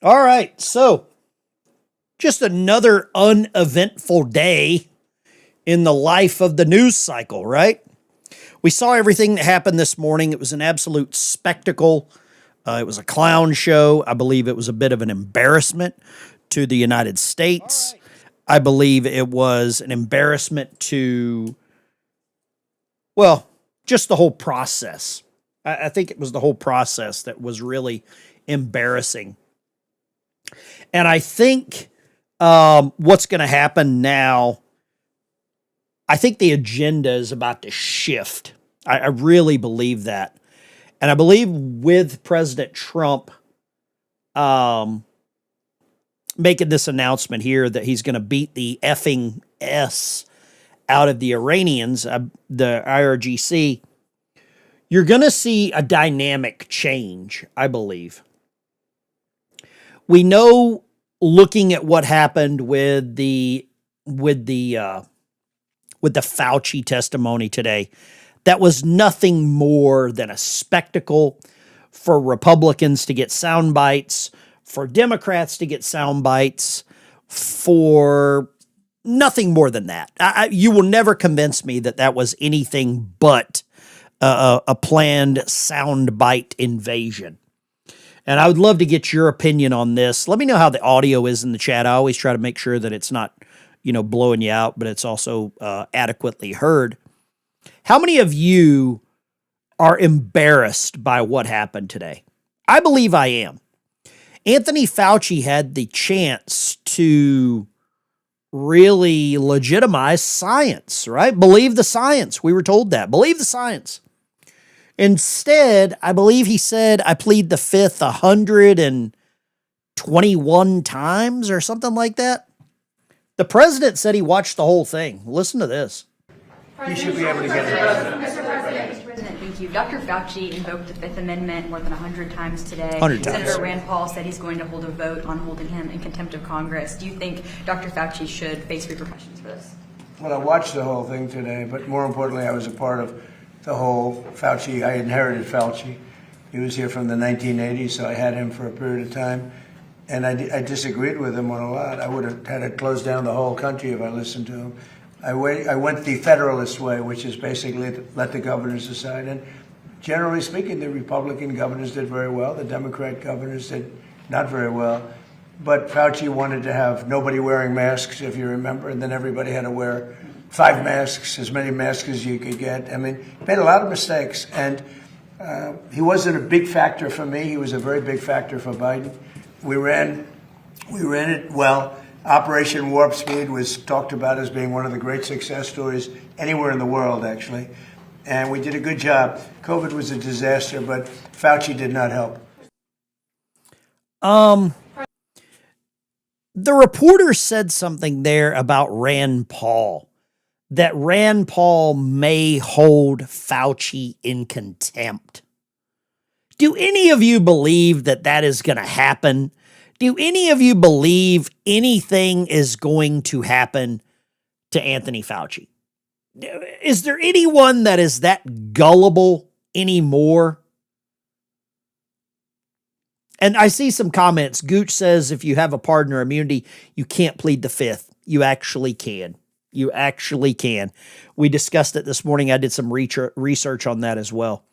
All right, so just another uneventful day in the life of the news cycle, right? We saw everything that happened this morning. It was an absolute spectacle. It was a clown show. I believe it was a bit of an embarrassment to the United States. I believe it was an embarrassment to, well, just the whole process. I think it was the whole process that was really embarrassing. And I think what's going to happen now, I think the agenda is about to shift. I really believe that. And I believe with President Trump making this announcement here that he's going to beat the effing S out of the Iranians, the IRGC, you're going to see a dynamic change, I believe. We know, looking at what happened with the Fauci testimony today, that was nothing more than a spectacle for Republicans to get sound bites, for Democrats to get sound bites, for nothing more than that. You will never convince me that that was anything but a planned soundbite invasion. And I would love to get your opinion on this. Let me know how the audio is in the chat. I always try to make sure that it's not, blowing you out, but it's also adequately heard. How many of you are embarrassed by what happened today? I believe I am. Anthony Fauci had the chance to really legitimize science, right? Believe the science. We were told that. Believe the science. Instead, I believe he said, I plead the fifth 121 times or something like that. The president said he watched the whole thing. Listen to this. You should be able to get it. Mr. President, thank you. Dr. Fauci invoked the Fifth Amendment more than 100 times today. 100 times. Senator Rand Paul said he's going to hold a vote on holding him in contempt of Congress. Do you think Dr. Fauci should face repercussions for this? Well, I watched the whole thing today, but more importantly, I was a part of the whole Fauci. I inherited Fauci. He was here from the 1980s, so I had him for a period of time. And I disagreed with him on a lot. I would have had to close down the whole country if I listened to him. I went the Federalist way, which is basically let the governors decide. And generally speaking, the Republican governors did very well. The Democrat governors did not very well. But Fauci wanted to have nobody wearing masks, if you remember, and then everybody had to wear 5 masks, as many masks as you could get. I mean, he made a lot of mistakes. And he wasn't a big factor for me. He was a very big factor for Biden. We ran it well. Operation Warp Speed was talked about as being one of the great success stories anywhere in the world, actually. And we did a good job. COVID was a disaster, but Fauci did not help. The reporter said something there about Rand Paul, that Rand Paul may hold Fauci in contempt. Do any of you believe that that is going to happen? Do any of you believe anything is going to happen to Anthony Fauci? Is there anyone that is that gullible anymore? And I see some comments. Gooch says if you have a partner immunity, you can't plead the fifth. You actually can. You actually can. We discussed it this morning. I did some research on that as well.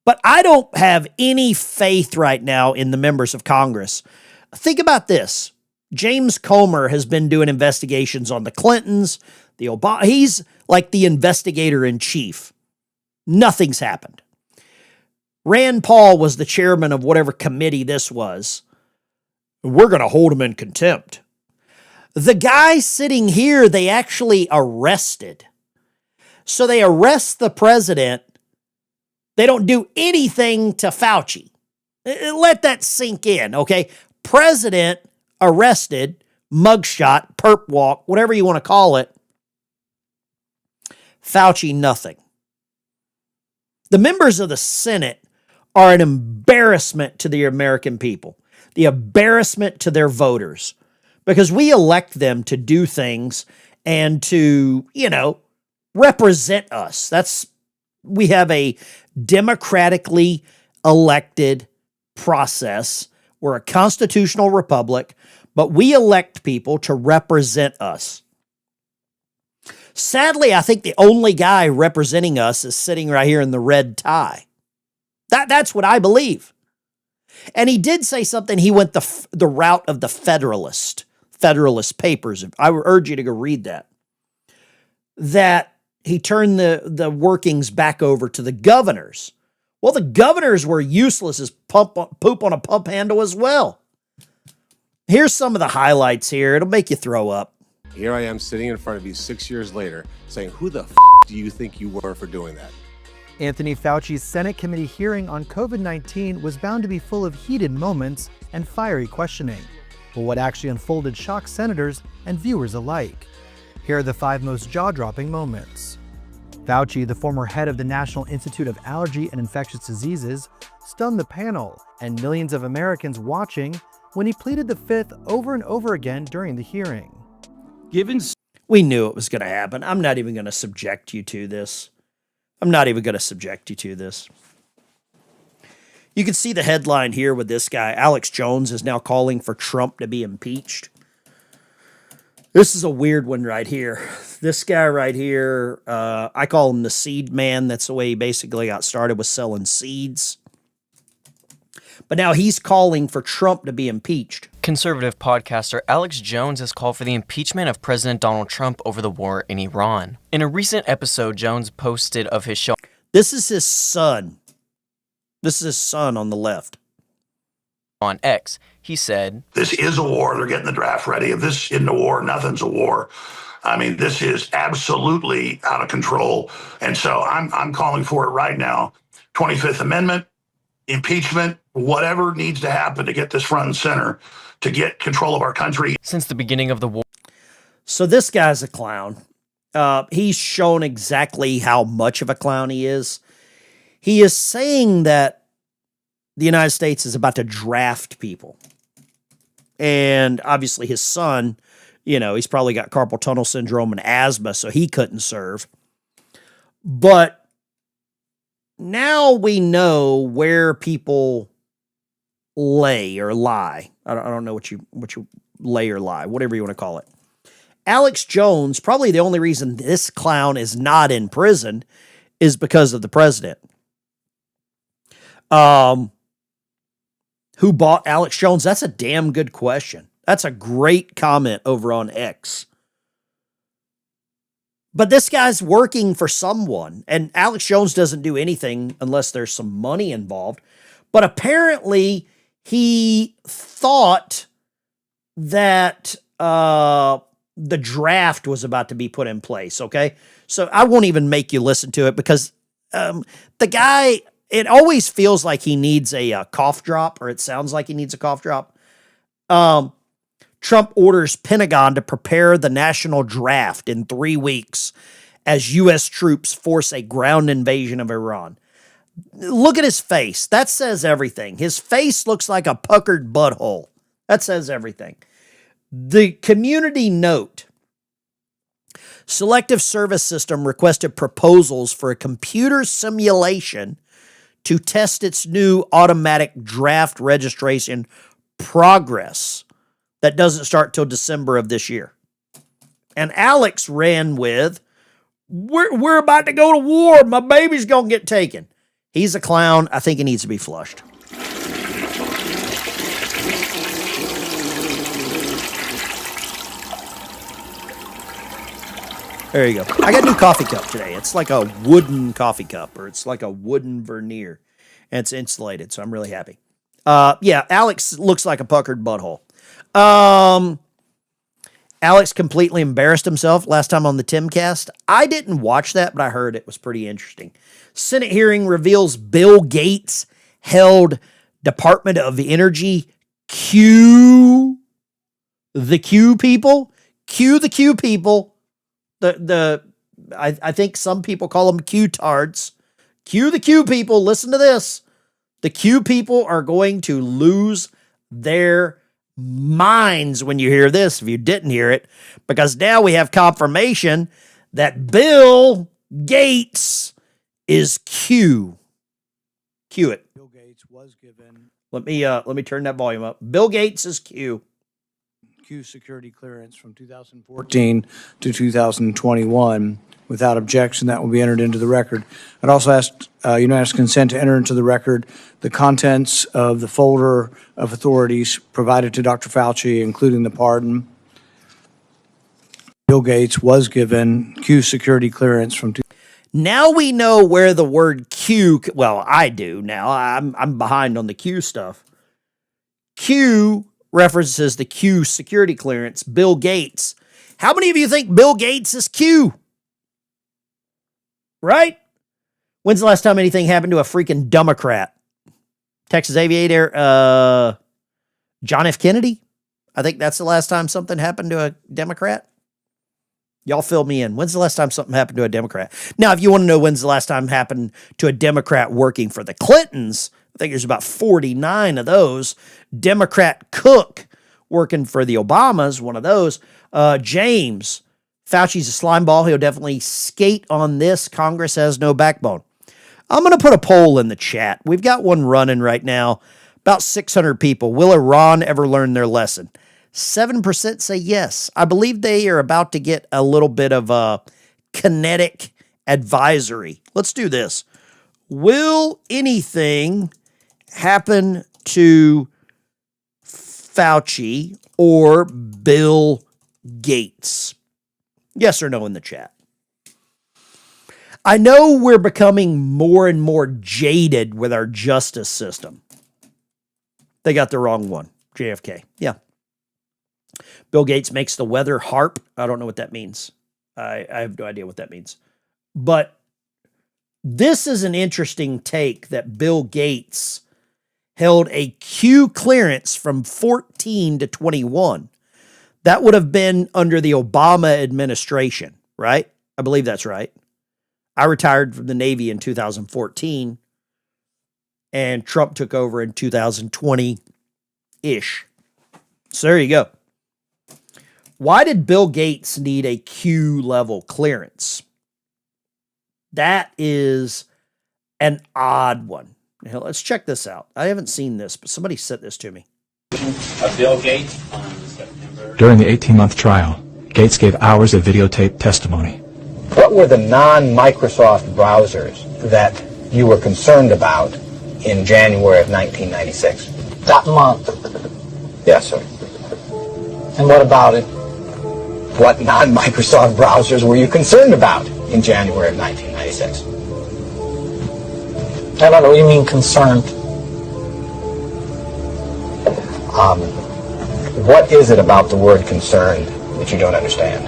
But I don't have any faith right now in the members of Congress. Think about this. James Comer has been doing investigations on the Clintons, the Obama. He's like the investigator in chief. Nothing's happened. Rand Paul was the chairman of whatever committee this was. We're going to hold him in contempt. The guy sitting here, they actually arrested. So they arrest the president. They don't do anything to Fauci. Let that sink in, okay? President arrested, mugshot, perp walk, whatever you want to call it. Fauci, nothing. The members of the Senate are an embarrassment to the American people, the embarrassment to their voters, because we elect them to do things and to, represent us. We have a democratically elected process We're a constitutional republic, but we elect people to represent us. Sadly, I think the only guy representing us is sitting right here in the red tie. That's what I believe. And he did say something. He went the route of the Federalist Papers. I would urge you to go read that. That he turned the workings back over to the governors. Well, the governors were useless as poop on a pump handle as well. Here's some of the highlights here. It'll make you throw up. Here I am sitting in front of you 6 years later saying, who the do you think you were for doing that? Anthony Fauci's Senate committee hearing on COVID-19 was bound to be full of heated moments and fiery questioning. But what actually unfolded shocked senators and viewers alike. Here are the 5 most jaw-dropping moments. Fauci, the former head of the National Institute of Allergy and Infectious Diseases, stunned the panel and millions of Americans watching when he pleaded the fifth over and over again during the hearing. We knew it was going to happen. I'm not even going to subject you to this. You can see the headline here with this guy. Alex Jones is now calling for Trump to be impeached. This is a weird one right here. This guy right here, I call him the seed man. That's the way he basically got started, was selling seeds. But now he's calling for Trump to be impeached. Conservative podcaster Alex Jones has called for the impeachment of President Donald Trump over the war in Iran. In a recent episode, Jones posted of his show. This is his son. This is his son on the left. On X, he said, "This is a war. They're getting the draft ready. If this isn't a war, nothing's a war. I mean, this is absolutely out of control. And so I'm calling for it right now. 25th Amendment, impeachment, whatever needs to happen to get this front and center, to get control of our country." Since the beginning of the war. So this guy's a clown. He's shown exactly how much of a clown he is. He is saying that the United States is about to draft people. And obviously his son, he's probably got carpal tunnel syndrome and asthma, so he couldn't serve. But now we know where people lay or lie. I don't know what you lay or lie, whatever you want to call it. Alex Jones, probably the only reason this clown is not in prison is because of the president. Who bought Alex Jones? That's a damn good question. That's a great comment over on X. But this guy's working for someone, and Alex Jones doesn't do anything unless there's some money involved. But apparently he thought that the draft was about to be put in place, okay? So I won't even make you listen to it because the guy, it always feels like he needs a cough drop, or it sounds like he needs a cough drop. Trump orders Pentagon to prepare the national draft in 3 weeks as U.S. troops force a ground invasion of Iran. Look at his face. That says everything. His face looks like a puckered butthole. That says everything. The community note. Selective Service System requested proposals for a computer simulation to test its new automatic draft registration progress that doesn't start till December of this year. And Alex ran with, we're about to go to war. My baby's going to get taken. He's a clown. I think he needs to be flushed. There you go. I got a new coffee cup today. It's like a wooden coffee cup, or it's like a wooden veneer, and it's insulated, so I'm really happy. Yeah, Alex looks like a puckered butthole. Alex completely embarrassed himself last time on the Timcast. I didn't watch that, but I heard it was pretty interesting. Senate hearing reveals Bill Gates held Department of Energy Q the Q people. I think some people call them Q-tards. Q the Q people. Listen to this. The Q people are going to lose their minds when you hear this, if you didn't hear it, because now we have confirmation that Bill Gates is Q. Cue it. Bill Gates was given Let me turn that volume up. Bill Gates is Q. Q security clearance from 2014 to 2021. Without objection, that will be entered into the record. I'd also ask unanimous consent to enter into the record the contents of the folder of authorities provided to Dr. Fauci, including the pardon. Bill Gates was given Q security clearance from. Now we know where the word Q. Well, I do now. I'm behind on the Q stuff. Q references the Q security clearance. Bill Gates. How many of you think Bill Gates is Q? Right? When's the last time anything happened to a freaking Democrat? Texas Aviator, John F. Kennedy? I think that's the last time something happened to a Democrat. Y'all fill me in. When's the last time something happened to a Democrat? Now, if you want to know when's the last time happened to a Democrat working for the Clintons, I think there's about 49 of those. Democrat Cook working for the Obamas, one of those. James, Fauci's a slimeball. He'll definitely skate on this. Congress has no backbone. I'm going to put a poll in the chat. We've got one running right now. About 600 people. Will Iran ever learn their lesson? 7% say yes. I believe they are about to get a little bit of a kinetic advisory. Let's do this. Will anything happen to Fauci or Bill Gates? Yes or no in the chat. I know we're becoming more and more jaded with our justice system. They got the wrong one. JFK. Yeah. Bill Gates makes the weather harp. I don't know what that means. I have no idea what that means. But this is an interesting take that Bill Gates held a Q clearance from 14 to 21. That would have been under the Obama administration, right? I believe that's right. I retired from the Navy in 2014, and Trump took over in 2020-ish. So there you go. Why did Bill Gates need a Q level clearance? That is an odd one. Now, let's check this out. I haven't seen this, but somebody sent this to me. Bill Gates on September. During the 18-month trial, Gates gave hours of videotaped testimony. What were the non-Microsoft browsers that you were concerned about in January of 1996? That month. Yes, sir. And what about it? What non-Microsoft browsers were you concerned about in January of 1996? I don't know what you mean concerned. What is it about the word concerned that you don't understand?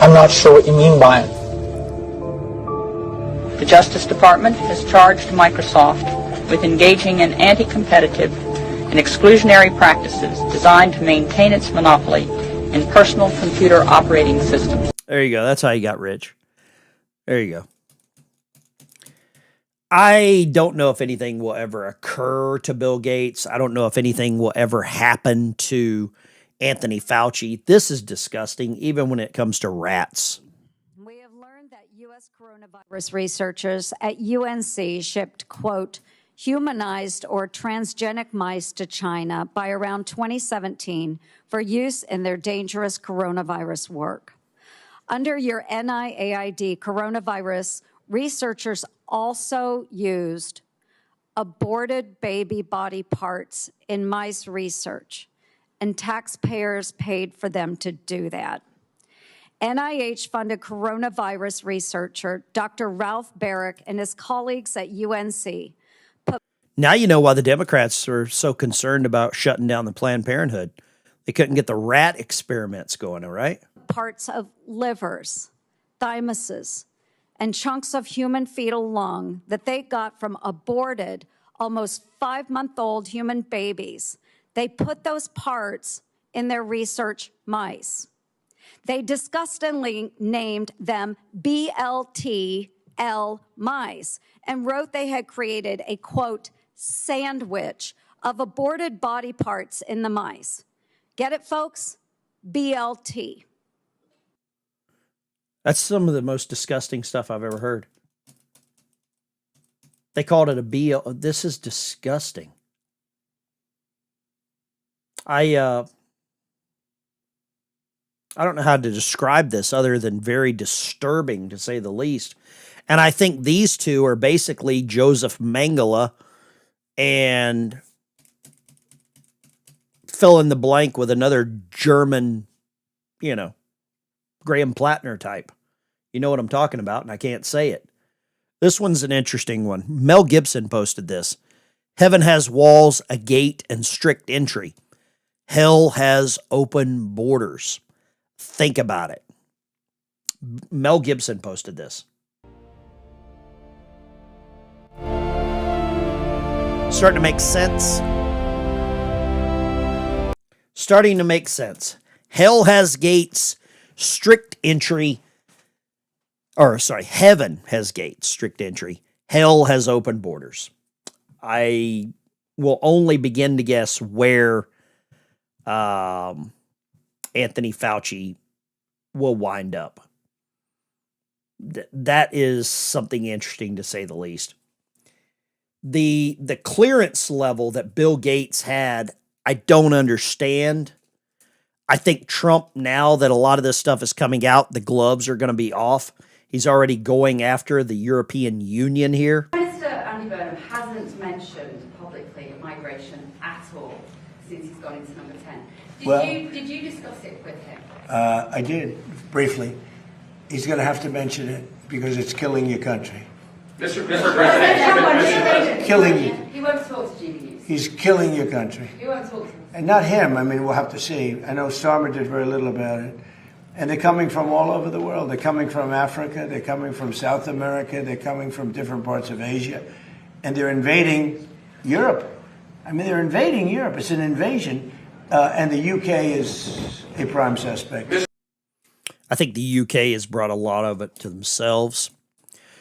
I'm not sure what you mean by it. The Justice Department has charged Microsoft with engaging in anti-competitive and exclusionary practices designed to maintain its monopoly in personal computer operating systems. There you go. That's how you got rich. There you go. I don't know if anything will ever occur to Bill Gates. I don't know if anything will ever happen to Anthony Fauci. This is disgusting, even when it comes to rats. We have learned that U.S. coronavirus researchers at UNC shipped, quote, humanized or transgenic mice to China by around 2017 for use in their dangerous coronavirus work. Under your NIAID coronavirus, researchers also used aborted baby body parts in mice research, and taxpayers paid for them to do that. NIH-funded coronavirus researcher Dr. Ralph Barrick and his colleagues at UNC. Now you know why the Democrats are so concerned about shutting down the Planned Parenthood. They couldn't get the rat experiments going, all right? Parts of livers, thymuses, and chunks of human fetal lung that they got from aborted, almost 5-month-old human babies. They put those parts in their research mice. They disgustingly named them BLTL mice and wrote they had created a, quote, sandwich of aborted body parts in the mice. Get it, folks? BLT. That's some of the most disgusting stuff I've ever heard. They called it a BL. This is disgusting. I don't know how to describe this other than very disturbing, to say the least. And I think these two are basically Joseph Mengele and fill in the blank with another German, Graham Plattner type. You know what I'm talking about, and I can't say it. This one's an interesting one. Mel Gibson posted this. Heaven has walls, a gate, and strict entry. Hell has open borders. Think about it. Mel Gibson posted this. Starting to make sense. Starting to make sense. Hell has gates, strict entry. Heaven has gates, strict entry. Hell has open borders. I will only begin to guess where Anthony Fauci will wind up. That is something interesting, to say the least. The clearance level that Bill Gates had, I don't understand. I think Trump, now that a lot of this stuff is coming out, the gloves are going to be off. He's already going after the European Union here. Minister Andy Burnham hasn't mentioned publicly migration at all since he's gone into number 10. Did you discuss it with him? I did, briefly. He's going to have to mention it because it's killing your country. Mr. President, Killing you. he won't talk to GB News. He's killing your country. He won't talk to him. And not him. I mean, we'll have to see. I know Starmer did very little about it. And they're coming from all over the world. They're coming from Africa. They're coming from South America. They're coming from different parts of Asia. And they're invading Europe. I mean, they're invading Europe. It's an invasion. And the UK is a prime suspect. I think the UK has brought a lot of it to themselves.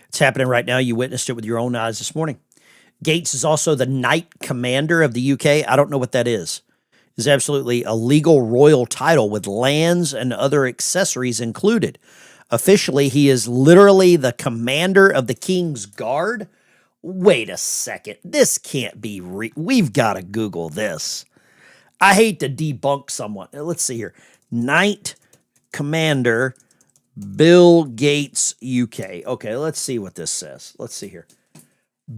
It's happening right now. You witnessed it with your own eyes this morning. Gates is also the Knight Commander of the UK. I don't know what that is. It's absolutely a legal royal title with lands and other accessories included. Officially, he is literally the commander of the King's Guard. Wait a second. This can't be we've got to Google this. I hate to debunk someone. Let's see here. Knight Commander Bill Gates UK. Okay, let's see what this says. Let's see here.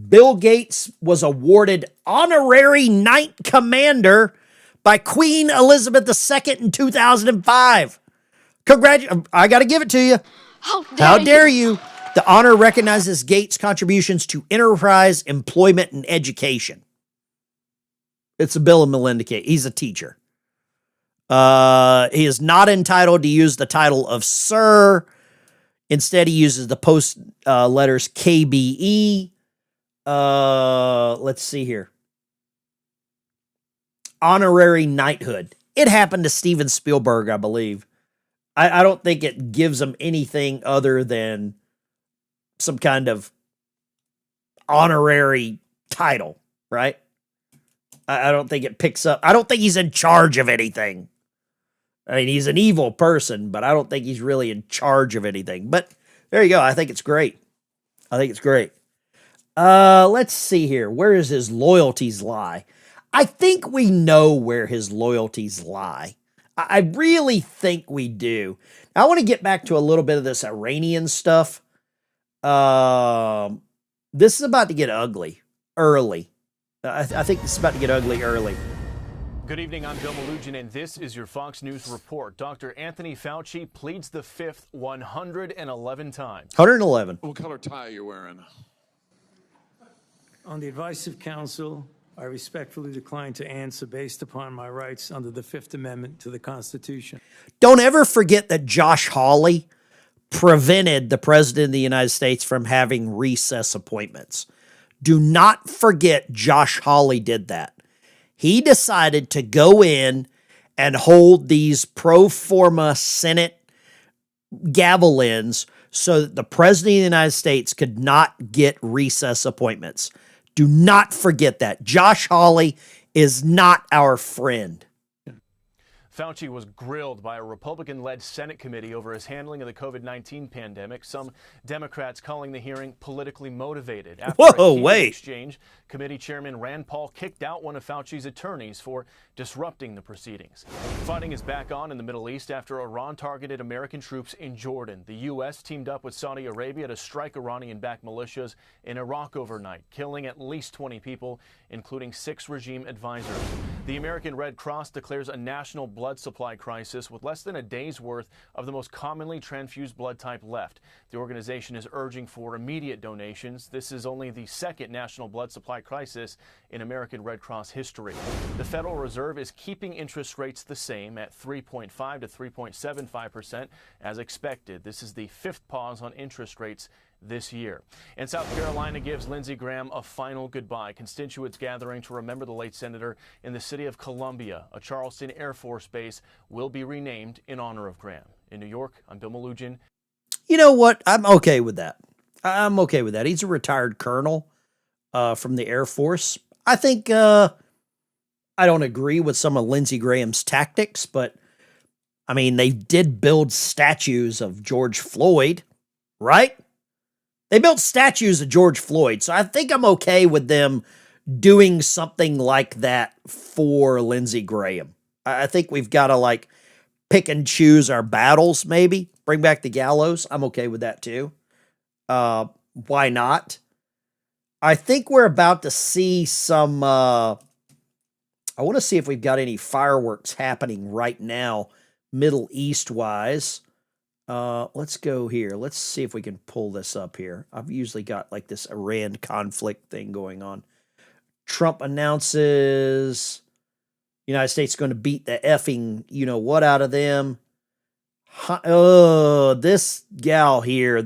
Bill Gates was awarded honorary Knight Commander by Queen Elizabeth II in 2005. I got to give it to you. How dare you? The honor recognizes Gates' contributions to enterprise, employment, and education. It's a Bill and Melinda Gates. He's a teacher. He is not entitled to use the title of Sir. Instead, he uses the post letters KBE. Let's see here. Honorary knighthood. It happened to Steven Spielberg, I believe. I don't think it gives him anything other than some kind of honorary title, right? I don't think it picks up. I don't think he's in charge of anything. I mean, he's an evil person, but I don't think he's really in charge of anything. But there you go. I think it's great. Let's see here. Where does his loyalties lie? I think we know where his loyalties lie. I really think we do. Now, I want to get back to a little bit of this Iranian stuff. This is about to get ugly early. I think this is about to get ugly early. Good evening, I'm Bill Malugin, and this is your Fox News report. Dr. Anthony Fauci pleads the fifth 111 times. 111. What color tie are you wearing? On the advice of counsel, I respectfully decline to answer based upon my rights under the Fifth Amendment to the Constitution. Don't ever forget that Josh Hawley prevented the President of the United States from having recess appointments. Do not forget Josh Hawley did that. He decided to go in and hold these pro forma Senate gavel-ins so that the President of the United States could not get recess appointments. Do not forget that. Josh Hawley is not our friend. Fauci was grilled by a Republican-led Senate committee over his handling of the COVID-19 pandemic. Some Democrats calling the hearing politically motivated. After a heated exchange, committee chairman Rand Paul kicked out one of Fauci's attorneys for disrupting the proceedings. Fighting is back on in the Middle East after Iran targeted American troops in Jordan. The U.S. teamed up with Saudi Arabia to strike Iranian-backed militias in Iraq overnight, killing at least 20 people, including 6 regime advisors. The American Red Cross declares a national blood supply crisis with less than a day's worth of the most commonly transfused blood type left. The organization is urging for immediate donations. This is only the second national blood supply crisis in American Red Cross history. The Federal Reserve is keeping interest rates the same at 3.5 to 3.75% as expected. This is the 5th pause on interest rates this year. And South Carolina gives Lindsey Graham a final goodbye. Constituents gathering to remember the late senator in the city of Columbia. A Charleston Air Force base will be renamed in honor of Graham. In New York, I'm Bill Malugin. You know what? I'm okay with that. I'm okay with that. He's a retired colonel from the Air Force. I think I don't agree with some of Lindsey Graham's tactics, but I mean, they did build statues of George Floyd, right? They built statues of George Floyd, so I think I'm okay with them doing something like that for Lindsey Graham. I think we've got to like pick and choose our battles, maybe. Bring back the gallows. I'm okay with that too. Why not? I think we're about to see some... I want to see if we've got any fireworks happening right now, Middle East-wise. Let's go here. Let's see if we can pull this up here. I've usually got like this Iran conflict thing going on. Trump announces United States is going to beat the effing you-know-what out of them. Oh, this gal here,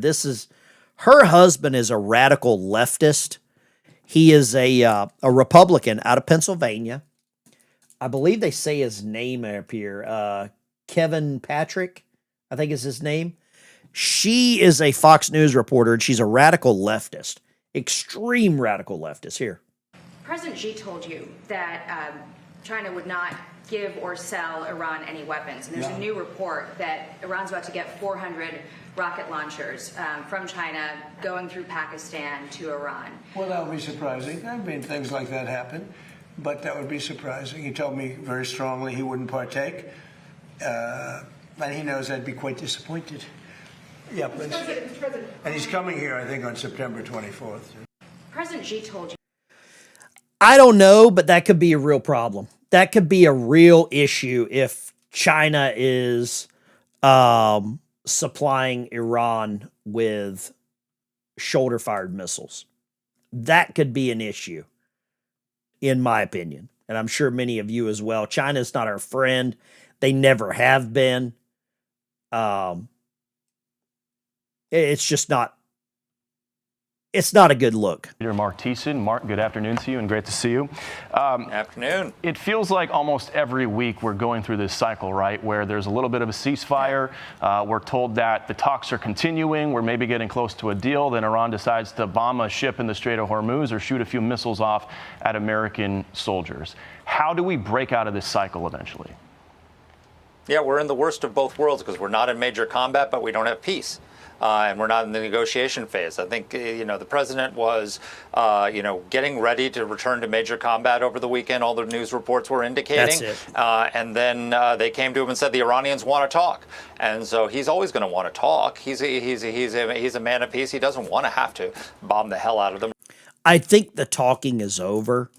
her husband is a radical leftist. He is a Republican out of Pennsylvania. I believe they say his name up here. Kevin Patrick, I think is his name. She is a Fox News reporter, and she's a radical leftist. Extreme radical leftist. Here. President Xi told you that China would not give or sell Iran any weapons. And there's a new report that Iran's about to get 400 rocket launchers from China going through Pakistan to Iran. Well, that would be surprising. I mean, things like that happen, but that would be surprising. He told me very strongly he wouldn't partake, and he knows I'd be quite disappointed. Yeah, please. And he's coming here, I think, on September 24th. President Xi told you. I don't know, but that could be a real problem. That could be a real issue if China is supplying Iran with shoulder-fired missiles. That could be an issue, in my opinion. And I'm sure many of you as well. China's not our friend. They never have been. It's just not. It's not a good look. Peter Mark Thiessen. Mark, good afternoon to you and great to see you. Afternoon. It feels like almost every week we're going through this cycle, right, where there's a little bit of a ceasefire. We're told that the talks are continuing. We're maybe getting close to a deal. Then Iran decides to bomb a ship in the Strait of Hormuz or shoot a few missiles off at American soldiers. How do we break out of this cycle eventually? Yeah, we're in the worst of both worlds because we're not in major combat, but we don't have peace. And we're not in the negotiation phase. I think, the president was, getting ready to return to major combat over the weekend. All the news reports were indicating. That's it. And then they came to him and said the Iranians want to talk. And so he's always going to want to talk. He's a man of peace. He doesn't want to have to bomb the hell out of them. I think the talking is over.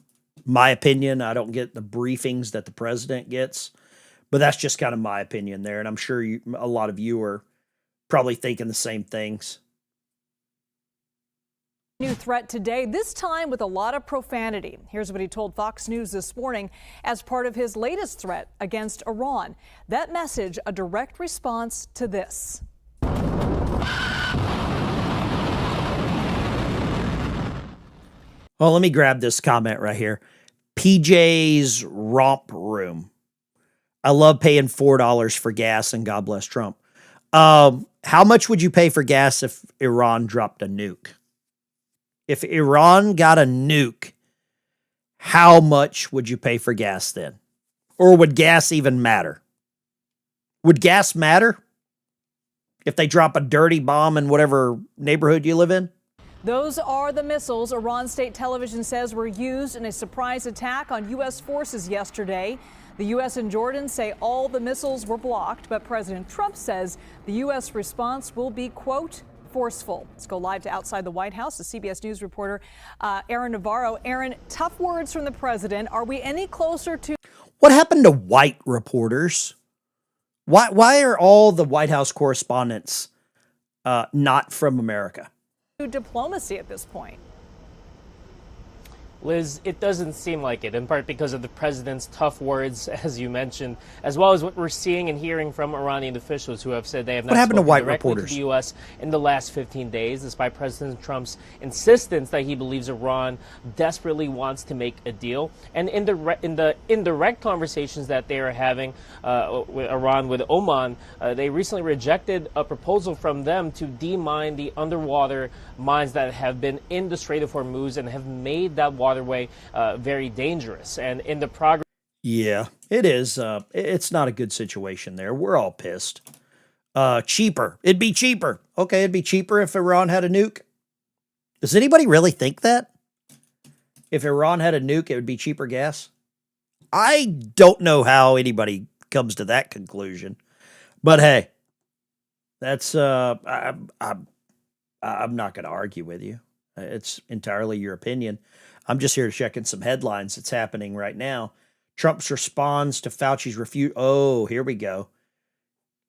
My opinion. I don't get the briefings that the president gets, but that's just kind of my opinion there. And I'm sure a lot of you are probably thinking the same things. New threat today, this time with a lot of profanity. Here's what he told Fox News this morning as part of his latest threat against Iran. That message, a direct response to this. Well, let me grab this comment right here. PJ's Romp Room. I love paying $4 for gas, and God bless Trump. How much would you pay for gas if Iran dropped a nuke? If Iran got a nuke, how much would you pay for gas then? Or would gas even matter? Would gas matter if they drop a dirty bomb in whatever neighborhood you live in? Those are the missiles Iran state television says were used in a surprise attack on U.S. forces yesterday. The U.S. and Jordan say all the missiles were blocked, but President Trump says the U.S. response will be, quote, forceful. Let's go live to outside the White House to CBS News reporter Aaron Navarro. Aaron, tough words from the president. Are we any closer to... What happened to white reporters? Why are all the White House correspondents not from America? diplomacy at this point? Liz, it doesn't seem like it, in part because of the president's tough words, as you mentioned, as well as what we're seeing and hearing from Iranian officials who have said they have not spoken directly to the U.S. in the last 15 days, despite President Trump's insistence that he believes Iran desperately wants to make a deal. And in the indirect conversations that they are having with Iran, with Oman, they recently rejected a proposal from them to demine the underwater mines that have been in the Strait of Hormuz and have made that waterway very dangerous. And in the progress... Yeah, it is. It's not a good situation there. We're all pissed. Cheaper. It'd be cheaper. Okay, it'd be cheaper if Iran had a nuke. Does anybody really think that? If Iran had a nuke, it would be cheaper gas? I don't know how anybody comes to that conclusion. But hey, that's... I'm not going to argue with you. It's entirely your opinion. I'm just here to check in some headlines that's happening right now. Trump's responds to Fauci's refute. Oh, here we go.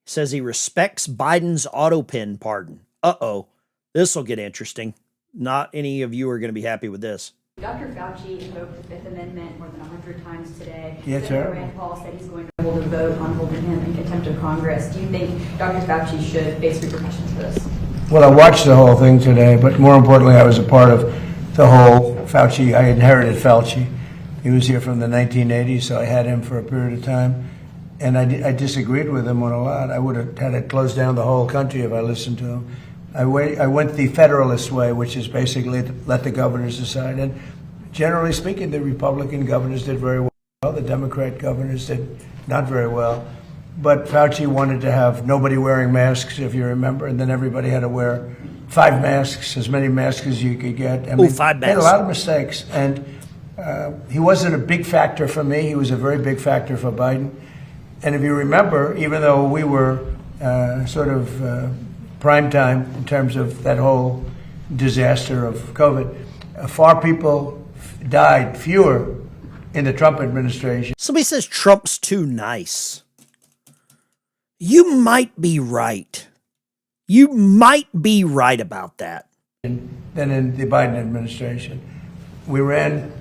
Says he respects Biden's auto pen pardon. Uh-oh. This will get interesting. Not any of you are going to be happy with this. Dr. Fauci invoked the Fifth Amendment more than 100 times today. Yes, sir. Rand Paul said he's going to hold a vote on holding him in contempt of Congress. Do you think Dr. Fauci should face repercussions for this? Well, I watched the whole thing today, but more importantly, I was a part of the whole Fauci. I inherited Fauci. He was here from the 1980s, so I had him for a period of time. And I disagreed with him on a lot. I would have had to close down the whole country if I listened to him. I went the Federalist way, which is basically let the governors decide. And generally speaking, the Republican governors did very well. The Democrat governors did not very well. But Fauci wanted to have nobody wearing masks, if you remember, and then everybody had to wear 5 masks, as many masks as you could get. I mean, 5 masks. He had a lot of mistakes, and he wasn't a big factor for me. He was a very big factor for Biden. And if you remember, even though we were sort of prime time in terms of that whole disaster of COVID, far people died, fewer in the Trump administration. Somebody says Trump's too nice. You might be right. You might be right about that. Than in the Biden administration. We ran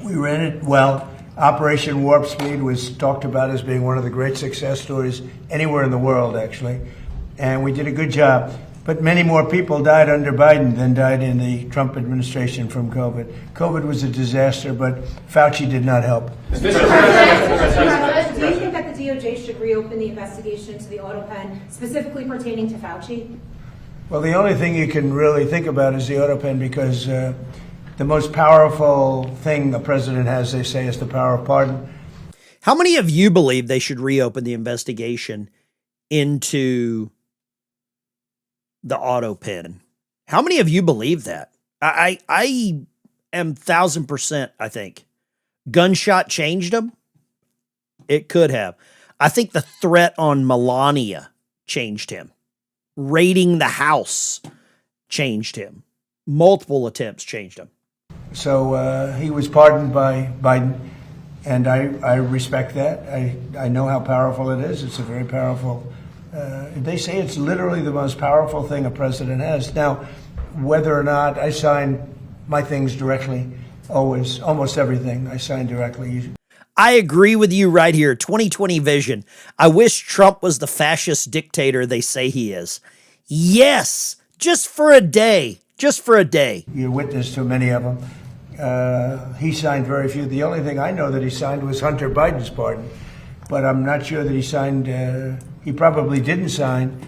it well. Operation Warp Speed was talked about as being one of the great success stories anywhere in the world, actually. And we did a good job. But many more people died under Biden than died in the Trump administration from COVID. COVID was a disaster, but Fauci did not help. Mr. President, do you think that the DOJ should reopen the investigation into the auto pen, specifically pertaining to Fauci? Well, the only thing you can really think about is the auto pen, because the most powerful thing the president has, they say, is the power of pardon. How many of you believe they should reopen the investigation into the auto pen? How many of you believe that? I am 1,000%, I think. Gunshot changed them? It could have. I think the threat on Melania changed him. Raiding the house changed him. Multiple attempts changed him. So he was pardoned by Biden, and I respect that. I know how powerful it is. It's a very powerful... they say it's literally the most powerful thing a president has. Now, whether or not I sign my things directly, always, almost everything I sign directly. I agree with you right here. 2020 vision. I wish Trump was the fascist dictator they say he is. Yes, just for a day. Just for a day. You're witness to many of them. He signed very few. The only thing I know that he signed was Hunter Biden's pardon. But I'm not sure that he signed, he probably didn't sign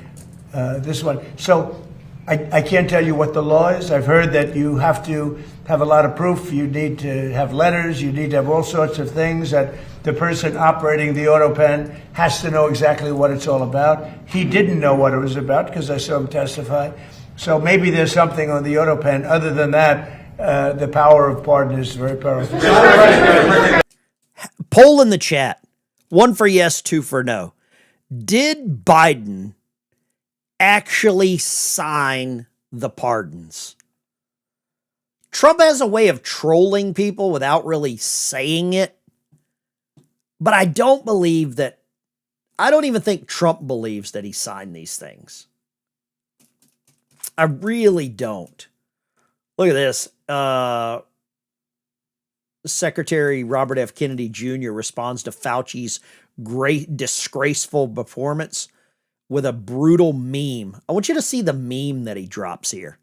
this one. So I can't tell you what the law is. I've heard that you have to have a lot of proof. You need to have letters. You need to have all sorts of things that the person operating the auto pen has to know exactly what it's all about. He didn't know what it was about because I saw him testify. So maybe there's something on the auto pen. Other than that, the power of pardon is very powerful. Poll in the chat. 1 for yes, 2 for no. Did Biden actually sign the pardons? Trump has a way of trolling people without really saying it. But I don't even think Trump believes that he signed these things. I really don't. Look at this. Secretary Robert F. Kennedy Jr. responds to Fauci's great disgraceful performance with a brutal meme. I want you to see the meme that he drops here.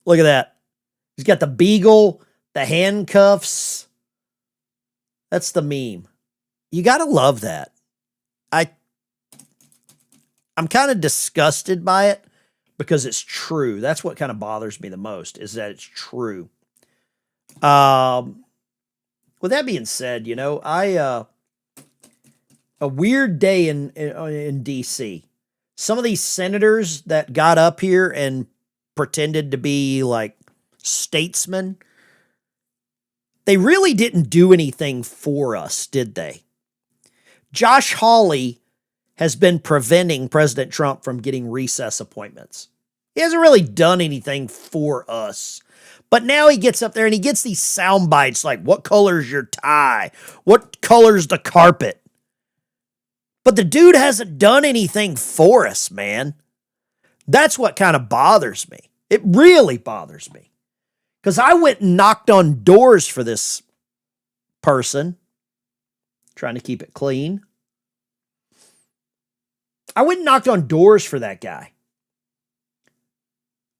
Look at that. He's got the beagle, the handcuffs. That's the meme. You got to love that. I'm kind of disgusted by it because it's true. That's what kind of bothers me the most, is that it's true. With that being said, a weird day in D.C. Some of these senators that got up here and pretended to be like statesmen, they really didn't do anything for us, did they? Josh Hawley has been preventing President Trump from getting recess appointments. He hasn't really done anything for us. But now he gets up there and he gets these sound bites like, what color's your tie? What color's the carpet? But the dude hasn't done anything for us, man. That's what kind of bothers me. It really bothers me. Because I went and knocked on doors for this person, trying to keep it clean. I went and knocked on doors for that guy.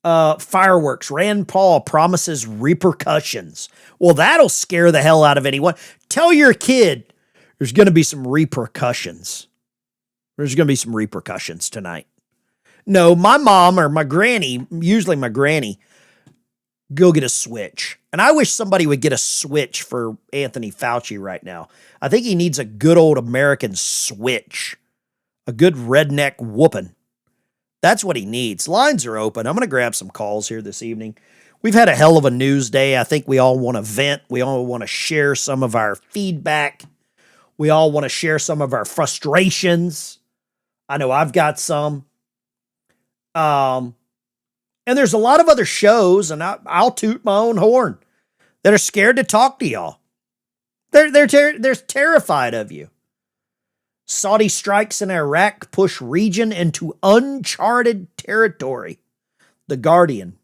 Fireworks. Rand Paul promises repercussions. Well, that'll scare the hell out of anyone. Tell your kid there's going to be some repercussions. There's going to be some repercussions tonight. No, my mom or my granny, usually my granny, go get a switch. And I wish somebody would get a switch for Anthony Fauci right now. I think he needs a good old American switch. A good redneck whooping. That's what he needs. Lines are open. I'm going to grab some calls here this evening. We've had a hell of a news day. I think we all want to vent. We all want to share some of our feedback. We all want to share some of our frustrations. I know I've got some. And there's a lot of other shows, and I'll toot my own horn, that are scared to talk to y'all. They're terrified of you. Saudi strikes in Iraq push region into uncharted territory. The Guardian.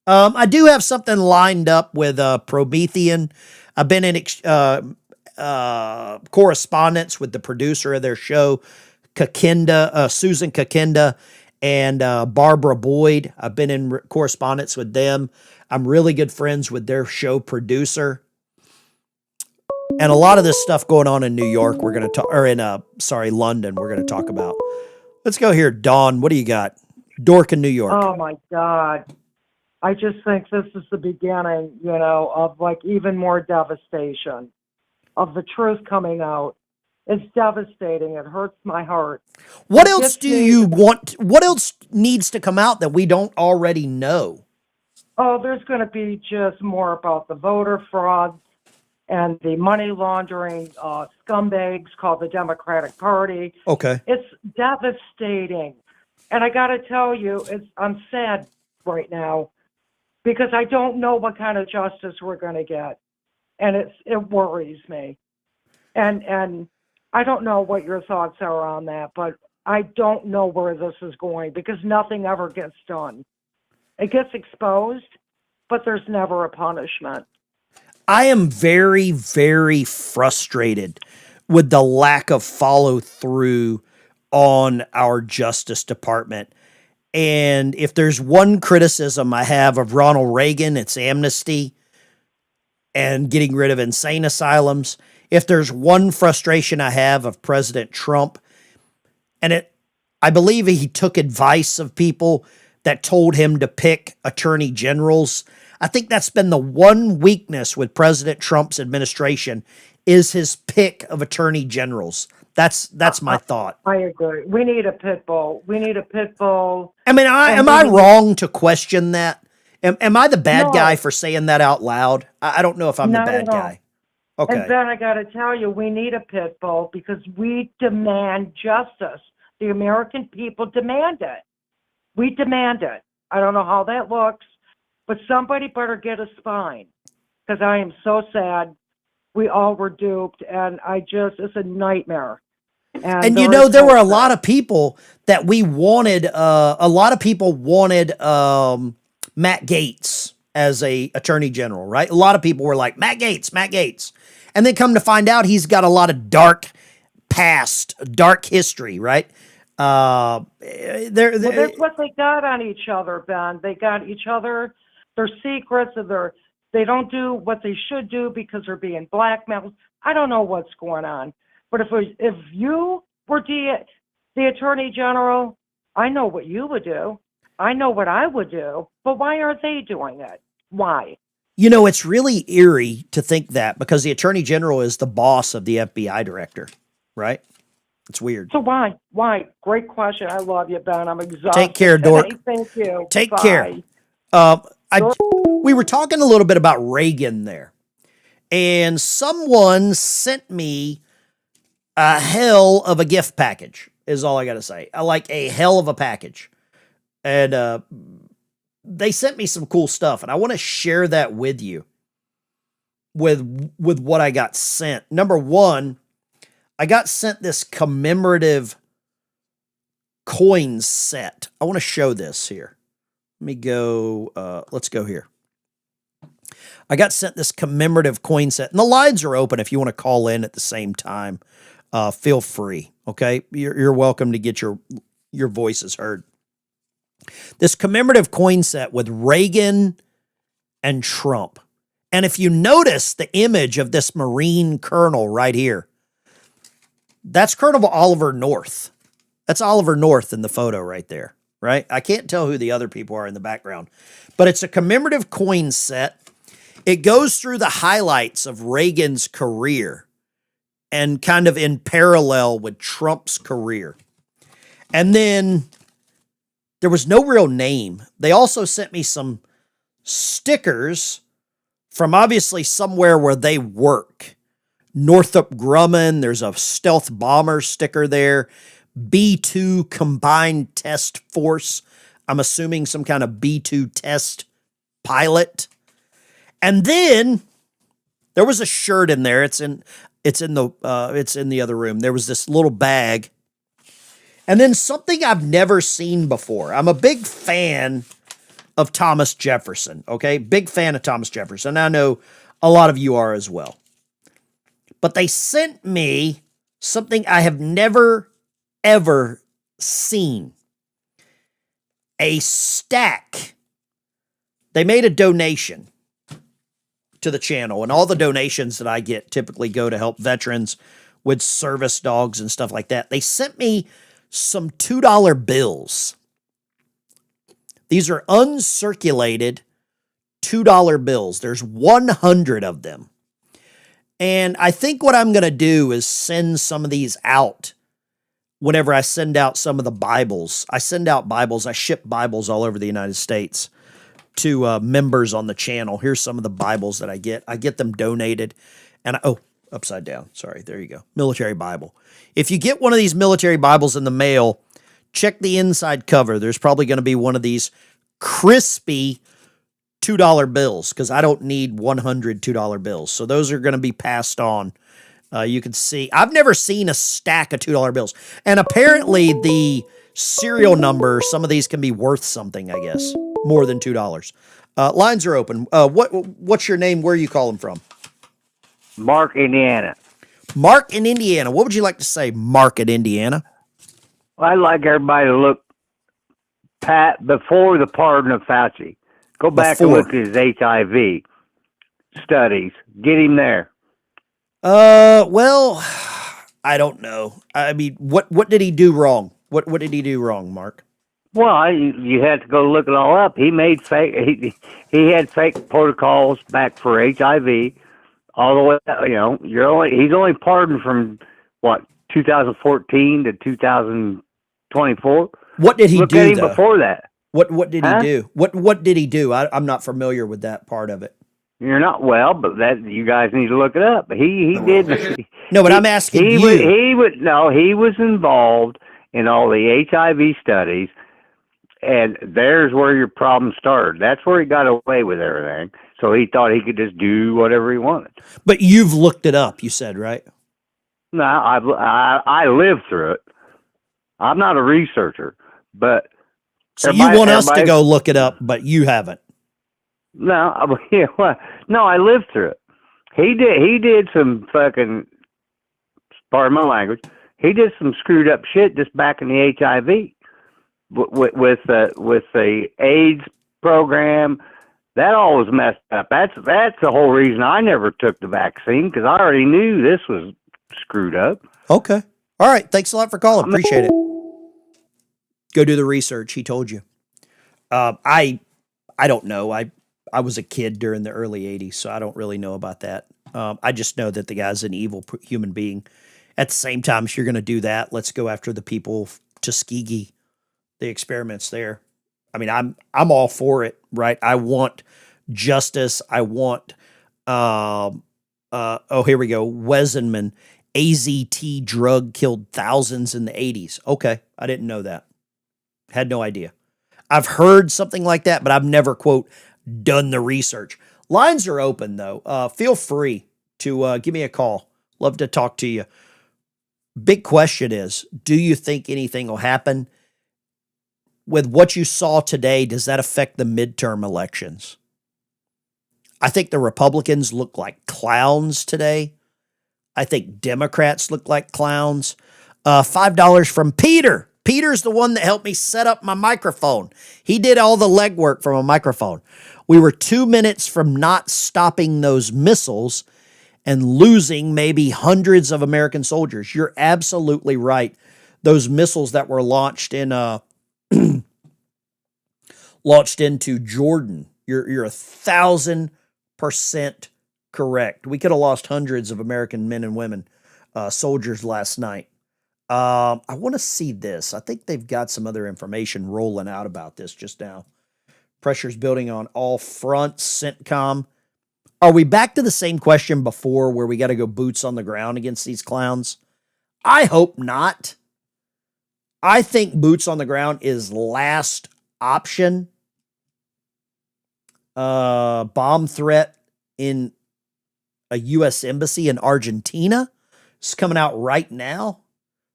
I do have something lined up with Promethean. I've been in correspondence with the producer of their show, Susan Kakinda, and Barbara Boyd. I've been in correspondence with them. I'm really good friends with their show producer. And a lot of this stuff going on in New York, we're going to talk, or in, London, we're going to talk about. Let's go here. Dawn, what do you got? Dork in New York. Oh my God. I just think this is the beginning, of like even more devastation, of the truth coming out. It's devastating. It hurts my heart. What else do you want? What else needs to come out that we don't already know? Oh, there's going to be just more about the voter fraud and the money laundering scumbags called the Democratic Party. Okay. It's devastating. And I got to tell you, I'm sad right now because I don't know what kind of justice we're going to get. And it worries me. And I don't know what your thoughts are on that, but I don't know where this is going because nothing ever gets done. It gets exposed, but there's never a punishment. I am very, very frustrated with the lack of follow through on our Justice Department. And if there's one criticism I have of Ronald Reagan, it's amnesty and getting rid of insane asylums. If there's one frustration I have of President Trump, I believe he took advice of people that told him to pick attorney generals. I think that's been the one weakness with President Trump's administration is his pick of attorney generals. That's my thought. I agree. We need a pit bull. We need a pit bull. I mean, am I wrong to question that? Am I the bad guy for saying that out loud? I don't know if I'm the bad guy. Okay. And Ben, I got to tell you, we need a pit bull because we demand justice. The American people demand it. We demand it. I don't know how that looks, but somebody better get a spine because I am so sad. We all were duped, and it's a nightmare. And there were a lot of people that we wanted. A lot of people wanted Matt Gaetz as a attorney general, right? A lot of people were like, Matt Gaetz. And then come to find out he's got a lot of dark past, dark history, right? Well, that's what they got on each other, Ben. They got each other, their secrets, and they don't do what they should do because they're being blackmailed. I don't know what's going on. But if you were the attorney general, I know what you would do. I know what I would do. But why are they doing it? Why? It's really eerie to think that because the attorney general is the boss of the FBI director, right? It's weird. So why? Why? Great question. I love you, Ben. I'm exhausted. Take care, Dork. Thank you. Take Bye. care. We were talking a little bit about Reagan there, and someone sent me a hell of a gift package, is all I got to say. I like a hell of a package. And they sent me some cool stuff, and I want to share that with you with what I got sent. Number one, I got sent this commemorative coin set. I want to show this here. Let me go, let's go here. I got sent this commemorative coin set, and the lines are open if you want to call in at the same time. Feel free, okay? You're welcome to get your voices heard. This commemorative coin set with Reagan and Trump. And if you notice the image of this Marine colonel right here, that's Colonel Oliver North. That's Oliver North in the photo right there, right? I can't tell who the other people are in the background, but it's a commemorative coin set. It goes through the highlights of Reagan's career and kind of in parallel with Trump's career. And then there was no real name. They also sent me some stickers from obviously somewhere where they work. Northrop Grumman, there's a stealth bomber sticker there. B-2 Combined Test Force. I'm assuming some kind of B-2 test pilot. And then there was a shirt in there. It's in the other room. There was this little bag. And then something I've never seen before. I'm a big fan of Thomas Jefferson, okay? Big fan of Thomas Jefferson. I know a lot of you are as well. But they sent me something I have never, ever seen. A stack. They made a donation to the channel, and all the donations that I get typically go to help veterans with service dogs and stuff like that. They sent me some $2 bills. These are uncirculated $2 bills. There's 100 of them. And I think what I'm going to do is send some of these out whenever I send out some of the Bibles. I send out Bibles. I ship Bibles all over the United States to members on the channel. Here's some of the Bibles that I get. I get them donated. And upside down. Sorry, there you go. Military Bible. If you get one of these military Bibles in the mail, check the inside cover. There's probably going to be one of these crispy $2 bills because I don't need 100 $2 bills. So those are going to be passed on. You can see, I've never seen a stack of $2 bills. And apparently the serial number, some of these can be worth something, I guess, more than $2. Lines are open. What's your name? Where are you calling from? Mark, Indiana. Mark in Indiana. What would you like to say, Mark in Indiana? Well, I'd like everybody to look before the pardon of Fauci. Go back and look at his HIV studies. Get him there. Well, I don't know. I mean, what did he do wrong? What did he do wrong, Mark? Well, you had to go look it all up. He made fake. He had fake protocols back for HIV, all the way. He's only pardoned from what 2014 to 2024. What did he look do at him though? Before that? What did he do? What did he do? I'm not familiar with that part of it. You're not but that you guys need to look it up. He did. No, but I'm asking you. He was involved in all the HIV studies. And there's where your problem started. That's where he got away with everything. So he thought he could just do whatever he wanted. But you've looked it up, you said, right? No, I lived through it. I'm not a researcher, but so you want us to go look it up, but you haven't. No, I lived through it. He did some fucking, pardon my language. He did some screwed up shit just back in the HIV. With the AIDS program, that all was messed up. That's the whole reason I never took the vaccine, because I already knew this was screwed up. Okay. All right. Thanks a lot for calling. Appreciate it. Go do the research. He told you. I don't know. I was a kid during the early 80s, so I don't really know about that. I just know that the guy's an evil human being. At the same time, if you're going to do that, let's go after the people, Tuskegee, the experiments there. I mean, I'm all for it, right? I want justice. I want, here we go. Wesenman, AZT drug killed thousands in the 80s. Okay. I didn't know that. Had no idea. I've heard something like that, but I've never, quote, done the research. Lines are open though. Feel free to give me a call. Love to talk to you. Big question is, do you think anything will happen? With what you saw today, does that affect the midterm elections? I think the Republicans look like clowns today. I think Democrats look like clowns. $5 from Peter. Peter's the one that helped me set up my microphone. He did all the legwork from a microphone. We were 2 minutes from not stopping those missiles and losing maybe hundreds of American soldiers. You're absolutely right. Those missiles that were launched in launched into Jordan. You're 1,000% correct. We could have lost hundreds of American men and women, soldiers last night. I want to see this. I think they've got some other information rolling out about this just now. Pressure's building on all fronts. CENTCOM. Are we back to the same question before where we got to go boots on the ground against these clowns? I hope not. I think boots on the ground is last option. Bomb threat in a U.S. embassy in Argentina. It's coming out right now.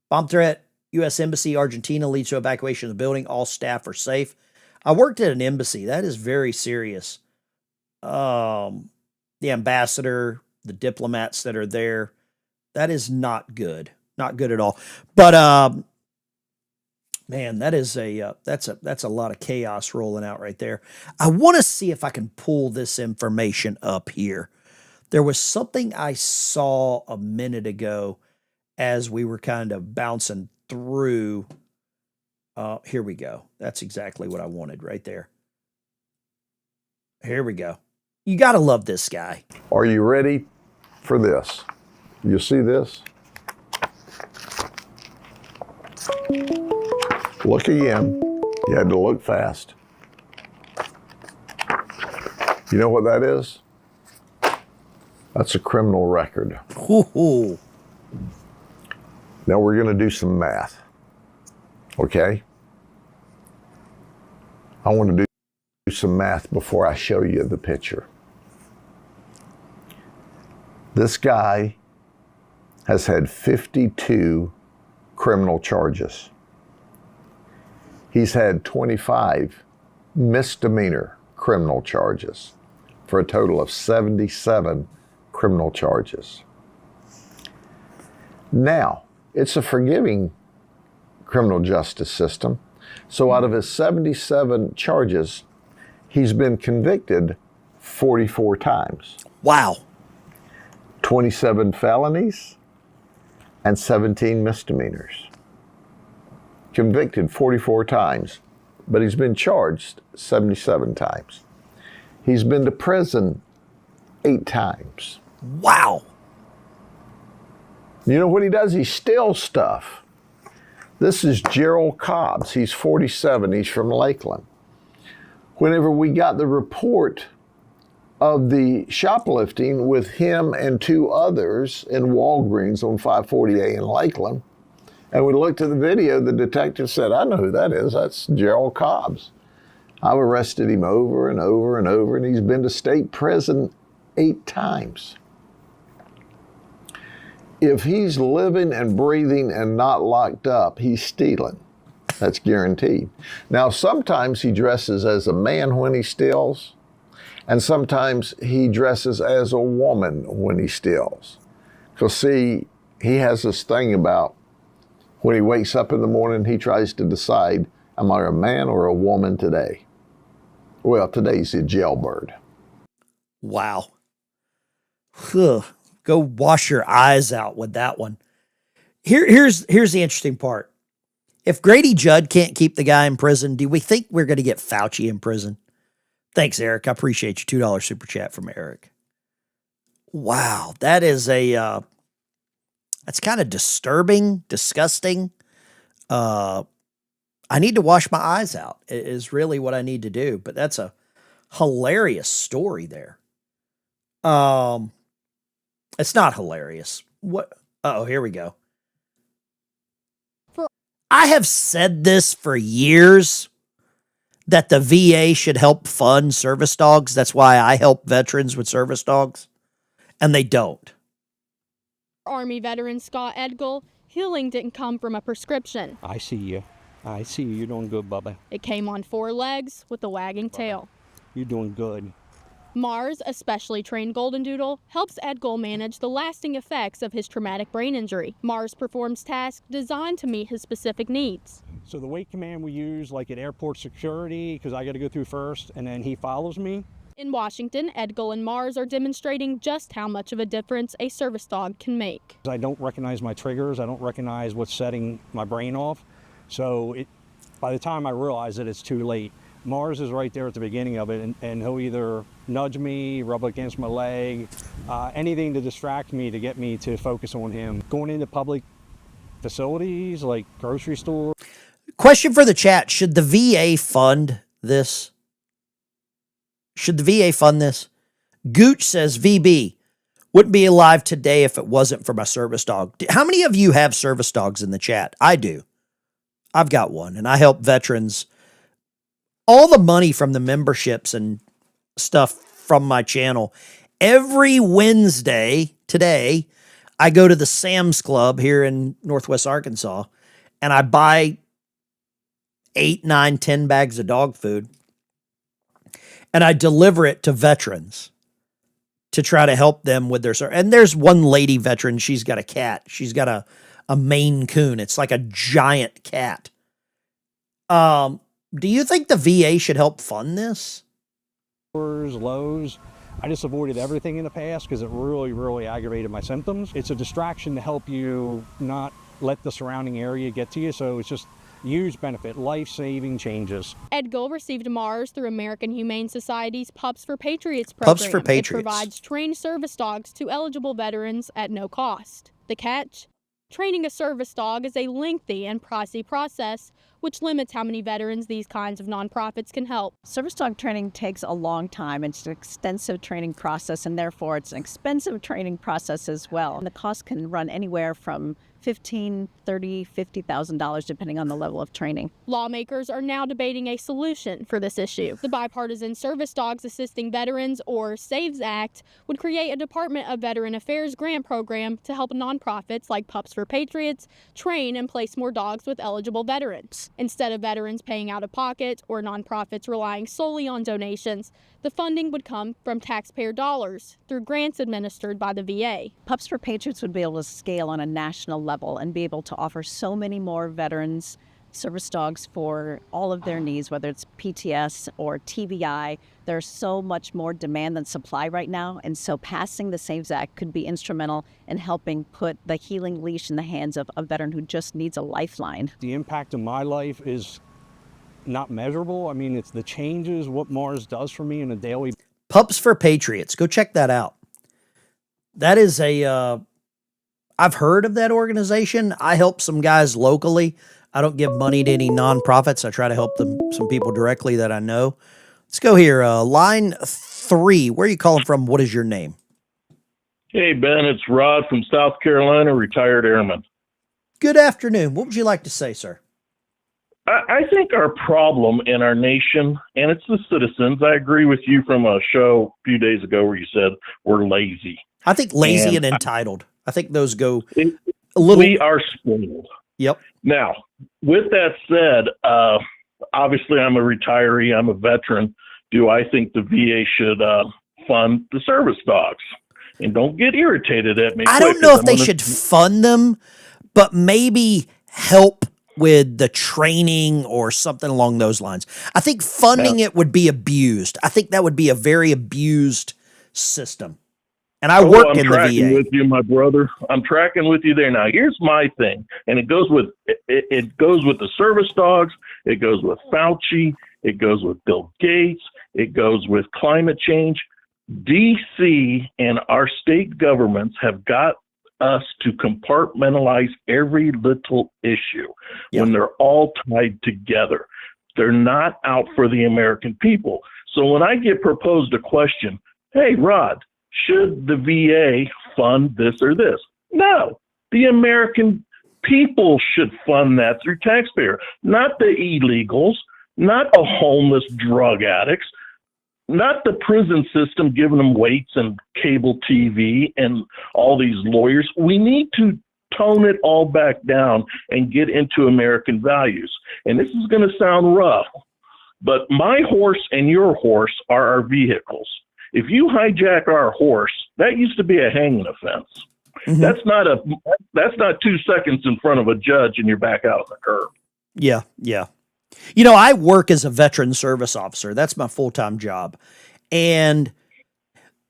Bomb threat, U.S. Embassy, Argentina leads to evacuation of the building. All staff are safe. I worked at an embassy. That is very serious. The ambassador, the diplomats that are there, that is not good. Not good at all. But man, that is that's a lot of chaos rolling out right there. I want to see if I can pull this information up here. There was something I saw a minute ago as we were kind of bouncing through. Here we go. That's exactly what I wanted right there. Here we go. You got to love this guy. Are you ready for this? You see this? Look again. You had to look fast. You know what that is? That's a criminal record. Ooh. Now we're going to do some math. Okay? I want to do some math before I show you the picture. This guy has had 52 criminal charges. He's had 25 misdemeanor criminal charges for a total of 77 criminal charges. Now, it's a forgiving criminal justice system. So out of his 77 charges, he's been convicted 44 times. Wow. 27 felonies and 17 misdemeanors. Convicted 44 times, but he's been charged 77 times. He's been to prison 8 times. Wow. You know what he does? He steals stuff. This is Gerald Cobbs. He's 47. He's from Lakeland. Whenever we got the report of the shoplifting with him and 2 others in Walgreens on 540A in Lakeland, and we looked at the video, the detective said, I know who that is. That's Gerald Cobbs. I've arrested him over and over and over, and he's been to state prison 8 times. If he's living and breathing and not locked up, he's stealing. That's guaranteed. Now, sometimes he dresses as a man when he steals, and sometimes he dresses as a woman when he steals. Because, see, he has this thing about when he wakes up in the morning, he tries to decide, am I a man or a woman today? Well, today's a jailbird. Wow. Ugh. Go wash your eyes out with that one. Here's the interesting part. If Grady Judd can't keep the guy in prison, do we think we're going to get Fauci in prison? Thanks, Eric. I appreciate your $2 super chat from Eric. Wow, that is that's kind of disturbing, disgusting. I need to wash my eyes out is really what I need to do. But that's a hilarious story there. It's not hilarious. What? Oh, here we go. I have said this for years, that the VA should help fund service dogs. That's why I help veterans with service dogs. And they don't. Army veteran Scott Edgell, healing didn't come from a prescription. I see you. I see you. You're doing good, Bubba. It came on 4 legs with a wagging tail. You're doing good. Mars, a specially trained Golden Doodle, helps Edgell manage the lasting effects of his traumatic brain injury. Mars performs tasks designed to meet his specific needs. So the weight command we use, like at airport security, because I got to go through first, and then he follows me. In Washington, Edgell and Mars are demonstrating just how much of a difference a service dog can make. I don't recognize my triggers. I don't recognize what's setting my brain off. So by the time I realize it, it's too late. Mars is right there at the beginning of it, and he'll either nudge me, rub against my leg, anything to distract me to get me to focus on him. Going into public facilities like grocery stores. Question for the chat. Should the VA fund this? Should the VA fund this? Gooch says, VB, wouldn't be alive today if it wasn't for my service dog. How many of you have service dogs in the chat? I do. I've got one, and I help veterans. All the money from the memberships and stuff from my channel. Every Wednesday, today, I go to the Sam's Club here in Northwest Arkansas, and I buy 8, 9, 10 bags of dog food, and I deliver it to veterans to try to help them with their service. And there's one lady veteran, she's got a cat. She's got a Maine Coon. It's like a giant cat. Do you think the VA should help fund this? Lowe's. I just avoided everything in the past because it really, really aggravated my symptoms. It's a distraction to help you not let the surrounding area get to you. So it's just huge benefit, life-saving changes. Edgell received Mars through American Humane Society's Pups for Patriots program. Pups for Patriots. It provides trained service dogs to eligible veterans at no cost. The catch? Training a service dog is a lengthy and pricey process, which limits how many veterans these kinds of nonprofits can help. Service dog training takes a long time. It's an extensive training process, and therefore it's an expensive training process as well. And the cost can run anywhere from $15,000, $30,000, $50,000, depending on the level of training. Lawmakers are now debating a solution for this issue. The Bipartisan Service Dogs Assisting Veterans, or SAVES Act, would create a Department of Veteran Affairs grant program to help nonprofits like Pups for Patriots train and place more dogs with eligible veterans. Instead of veterans paying out of pocket or nonprofits relying solely on donations, the funding would come from taxpayer dollars through grants administered by the VA. Pups for Patriots would be able to scale on a national level and be able to offer so many more veterans service dogs for all of their needs, whether it's PTS or TBI. There's so much more demand than supply right now, and so passing the SAVES Act could be instrumental in helping put the healing leash in the hands of a veteran who just needs a lifeline. The impact of my life is not measurable. I mean, it's the changes, what Mars does for me in a daily. Pups for Patriots. Go check that out. That is I've heard of that organization. I help some guys locally. I don't give money to any nonprofits. I try to help some people directly that I know. Let's go here. Line 3. Where are you calling from? What is your name? Hey, Ben, it's Rod from South Carolina, retired airman. Good afternoon. What would you like to say, sir? I think our problem in our nation, and it's the citizens, I agree with you from a show a few days ago where you said we're lazy. I think lazy and entitled. I think those go a little. We are spoiled. Yep. Now, with that said, obviously I'm a retiree, I'm a veteran. Do I think the VA should fund the service dogs? And don't get irritated at me. I don't know if they should fund them, but maybe help with the training or something along those lines. I think funding it would be abused. I think that would be a very abused system. And I work in the VA. I'm tracking with you, my brother. I'm tracking with you there. Now, here's my thing, and it goes with the service dogs. It goes with Fauci. It goes with Bill Gates. It goes with climate change. DC and our state governments have got us to compartmentalize every little issue when they're all tied together. They're not out for the American people. So when I get proposed a question, hey, Rod, should the VA fund this or this? No, the American people should fund that through taxpayer, not the illegals, not the homeless drug addicts, not the prison system giving them weights and cable TV and all these lawyers. We need to tone it all back down and get into American values. And this is going to sound rough, but my horse and your horse are our vehicles. If you hijack our horse, that used to be a hanging offense. Mm-hmm. That's not 2 seconds in front of a judge and you're back out on the curb. Yeah, yeah. You know, I work as a veteran service officer. That's my full-time job. And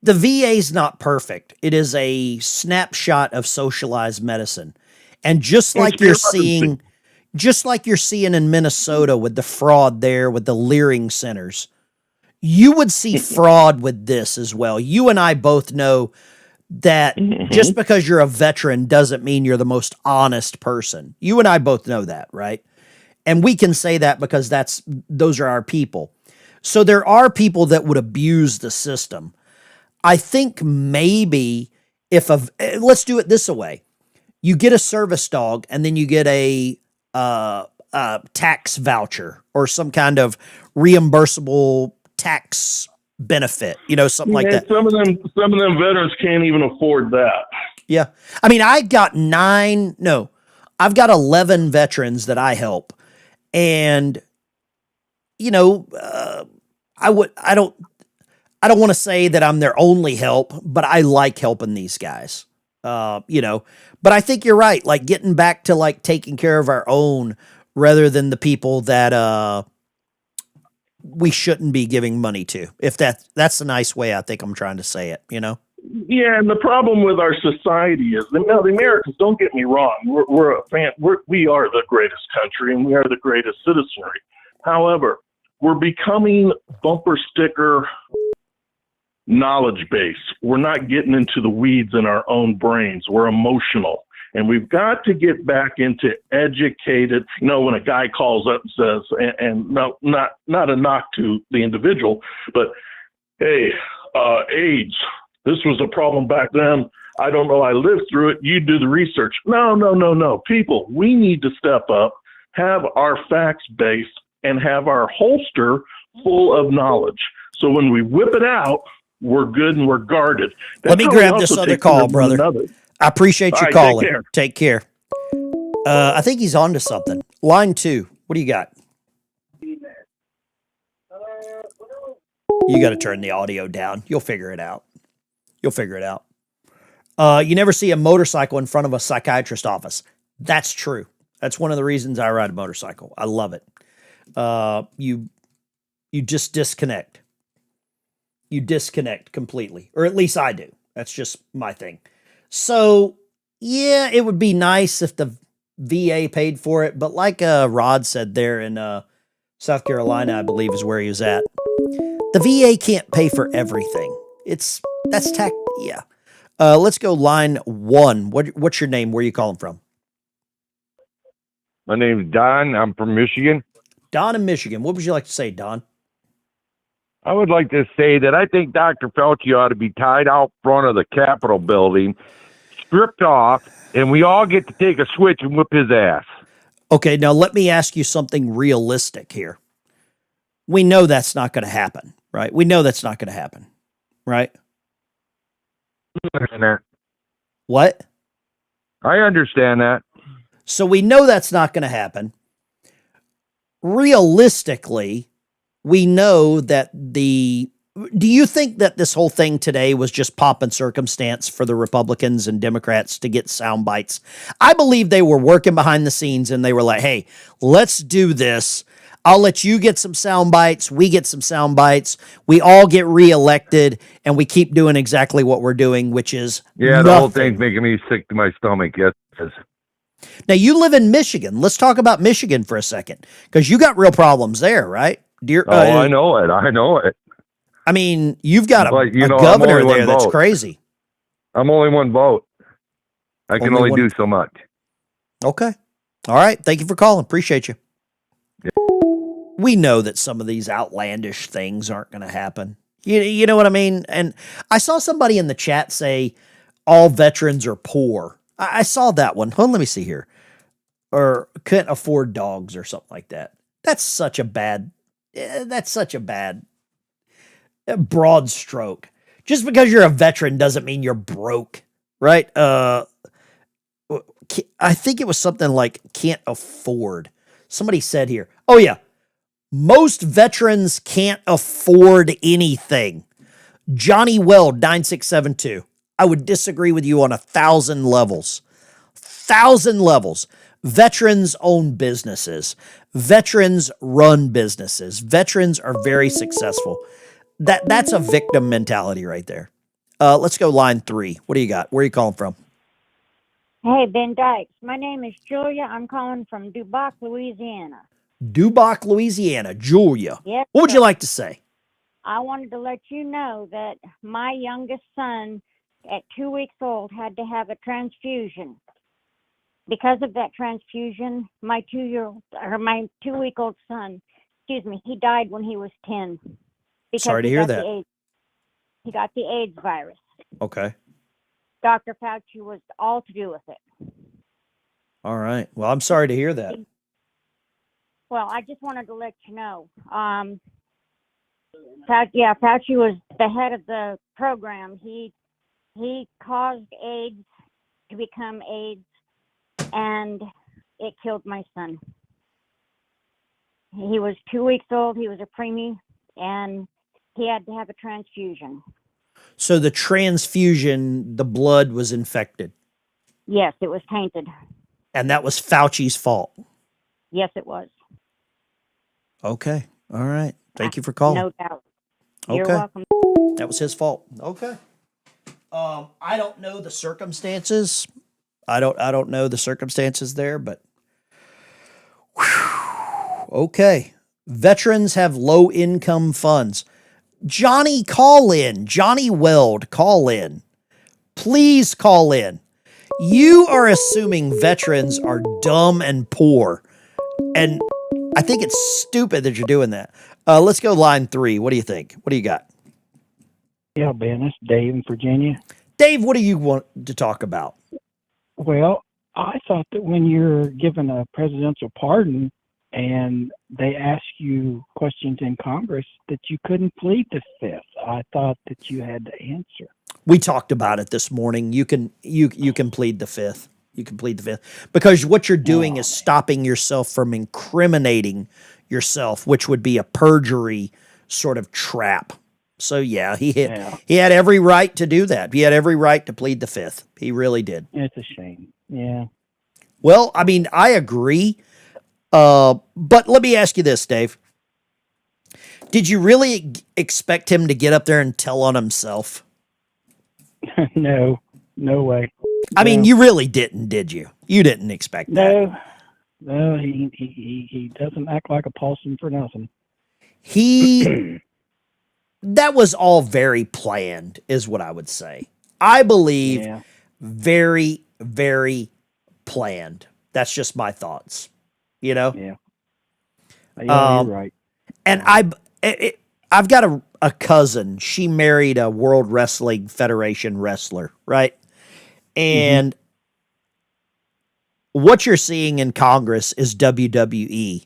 the VA's not perfect. It is a snapshot of socialized medicine. And just like you're seeing in Minnesota with the fraud there with the Leering centers, you would see fraud with this as well. You and I both know that just because you're a veteran doesn't mean you're the most honest person. You and I both know that, right? And we can say that because those are our people. So there are people that would abuse the system. I think maybe let's do it this way. You get a service dog and then you get a tax voucher or some kind of reimbursable tax benefit, something like that. Some of them veterans can't even afford that. Yeah. I mean, I've got 11 veterans that I help. And, I don't want to say that I'm their only help, but I like helping these guys, but I think you're right. Like getting back to like taking care of our own rather than the people that, we shouldn't be giving money to, if that's a nice way I think I'm trying to say it, Yeah, and the problem with our society is, the Americans, don't get me wrong, we are the greatest country and we are the greatest citizenry. However, we're becoming bumper sticker knowledge base. We're not getting into the weeds in our own brains. We're emotional. And we've got to get back into educated, when a guy calls up and says, and no, not a knock to the individual, but hey, AIDS, this was a problem back then. I don't know. I lived through it. You do the research. No. People, we need to step up, have our facts based, and have our holster full of knowledge. So when we whip it out, we're good and we're guarded. Let me grab this other call, brother. I appreciate you calling. Take care. I think he's on to something. Line 2. What do you got? You got to turn the audio down. You'll figure it out. You never see a motorcycle in front of a psychiatrist's office. That's true. That's one of the reasons I ride a motorcycle. I love it. You just disconnect. You disconnect completely, or at least I do. That's just my thing. So, yeah, it would be nice if the VA paid for it, but like Rod said there in South Carolina, I believe, is where he was at. The VA can't pay for everything. That's tax. Yeah. Let's go line 1. What's your name? Where are you calling from? My name's Don. I'm from Michigan. Don in Michigan. What would you like to say, Don? I would like to say that I think Dr. Fauci ought to be tied out front of the Capitol building, stripped off, and we all get to take a switch and whip his ass. Okay, now let me ask you something realistic here. We know that's not going to happen, right? We know that's not going to happen, right? What? I understand that. So we know that's not going to happen. Realistically, we know that do you think that this whole thing today was just pomp and circumstance for the Republicans and Democrats to get sound bites? I believe they were working behind the scenes and they were like, hey, let's do this. I'll let you get some sound bites. We get some sound bites. We all get reelected and we keep doing exactly what we're doing, which is the whole thing's making me sick to my stomach. Yes. Now you live in Michigan. Let's talk about Michigan for a second, because you got real problems there, right? I know it. I know it. I mean, you've got a governor there that's crazy. I'm only one vote. I can only do so much. Okay. All right. Thank you for calling. Appreciate you. Yeah. We know that some of these outlandish things aren't going to happen. You know what I mean? And I saw somebody in the chat say all veterans are poor. I saw that one. Hold on, let me see here. Or couldn't afford dogs or something like that. That's such a bad broad stroke. Just because you're a veteran doesn't mean you're broke, right? I think it was something like can't afford. Somebody said here, oh yeah, most veterans can't afford anything. Johnny Weld, 9672. I would disagree with you on 1,000 levels. 1,000 levels. Veterans own businesses. Veterans run businesses. Veterans are very successful. That's a victim mentality right there. Let's go line 3. What do you got? Where are you calling from? Hey, Ben Dykes. My name is Julia. I'm calling from Duboc, Louisiana. Duboc, Louisiana. Julia. Yes, what would you like to say? I wanted to let you know that my youngest son at 2 weeks old had to have a transfusion. Because of that transfusion, my 2-week-old son, he died when he was 10. Sorry to hear that. He got the AIDS virus. Okay. Dr. Fauci was all to do with it. All right. Well, I'm sorry to hear that. Well, I just wanted to let you know. Fauci was the head of the program. He caused AIDS to become AIDS, and it killed my son. He was 2 weeks old. He was a preemie, and he had to have a transfusion. So the transfusion, the blood was infected? Yes, it was tainted. And that was Fauci's fault? Yes, it was. Okay. All right. Thank you for calling. No doubt. Okay. You're welcome. That was his fault. Okay. I don't know the circumstances. I don't know the circumstances there, but okay. Veterans have low income funds. Johnny, call in. Johnny Weld, call in. Please call in. You are assuming veterans are dumb and poor. And I think it's stupid that you're doing that. Let's go line 3. What do you think? What do you got? Yeah, Ben, it's Dave in Virginia. Dave, what do you want to talk about? Well, I thought that when you're given a presidential pardon and they ask you questions in Congress that you couldn't plead the fifth. I thought that you had to answer. We talked about it this morning. You can plead the fifth. You can plead the fifth because what you're doing is stopping yourself from incriminating yourself, which would be a perjury sort of trap. So yeah, he had every right to do that. He had every right to plead the fifth. He really did. It's a shame. Yeah. Well, I mean, I agree. But let me ask you this, Dave. Did you really expect him to get up there and tell on himself? No way. I mean, you really didn't, did you? You didn't expect that. Well, he doesn't act like a Paulson for nothing. That was all very planned, is what I would say. I believe very, very planned. That's just my thoughts, you know? Yeah. You're right. And I've got a cousin. She married a World Wrestling Federation wrestler, right? And what you're seeing in Congress is WWE.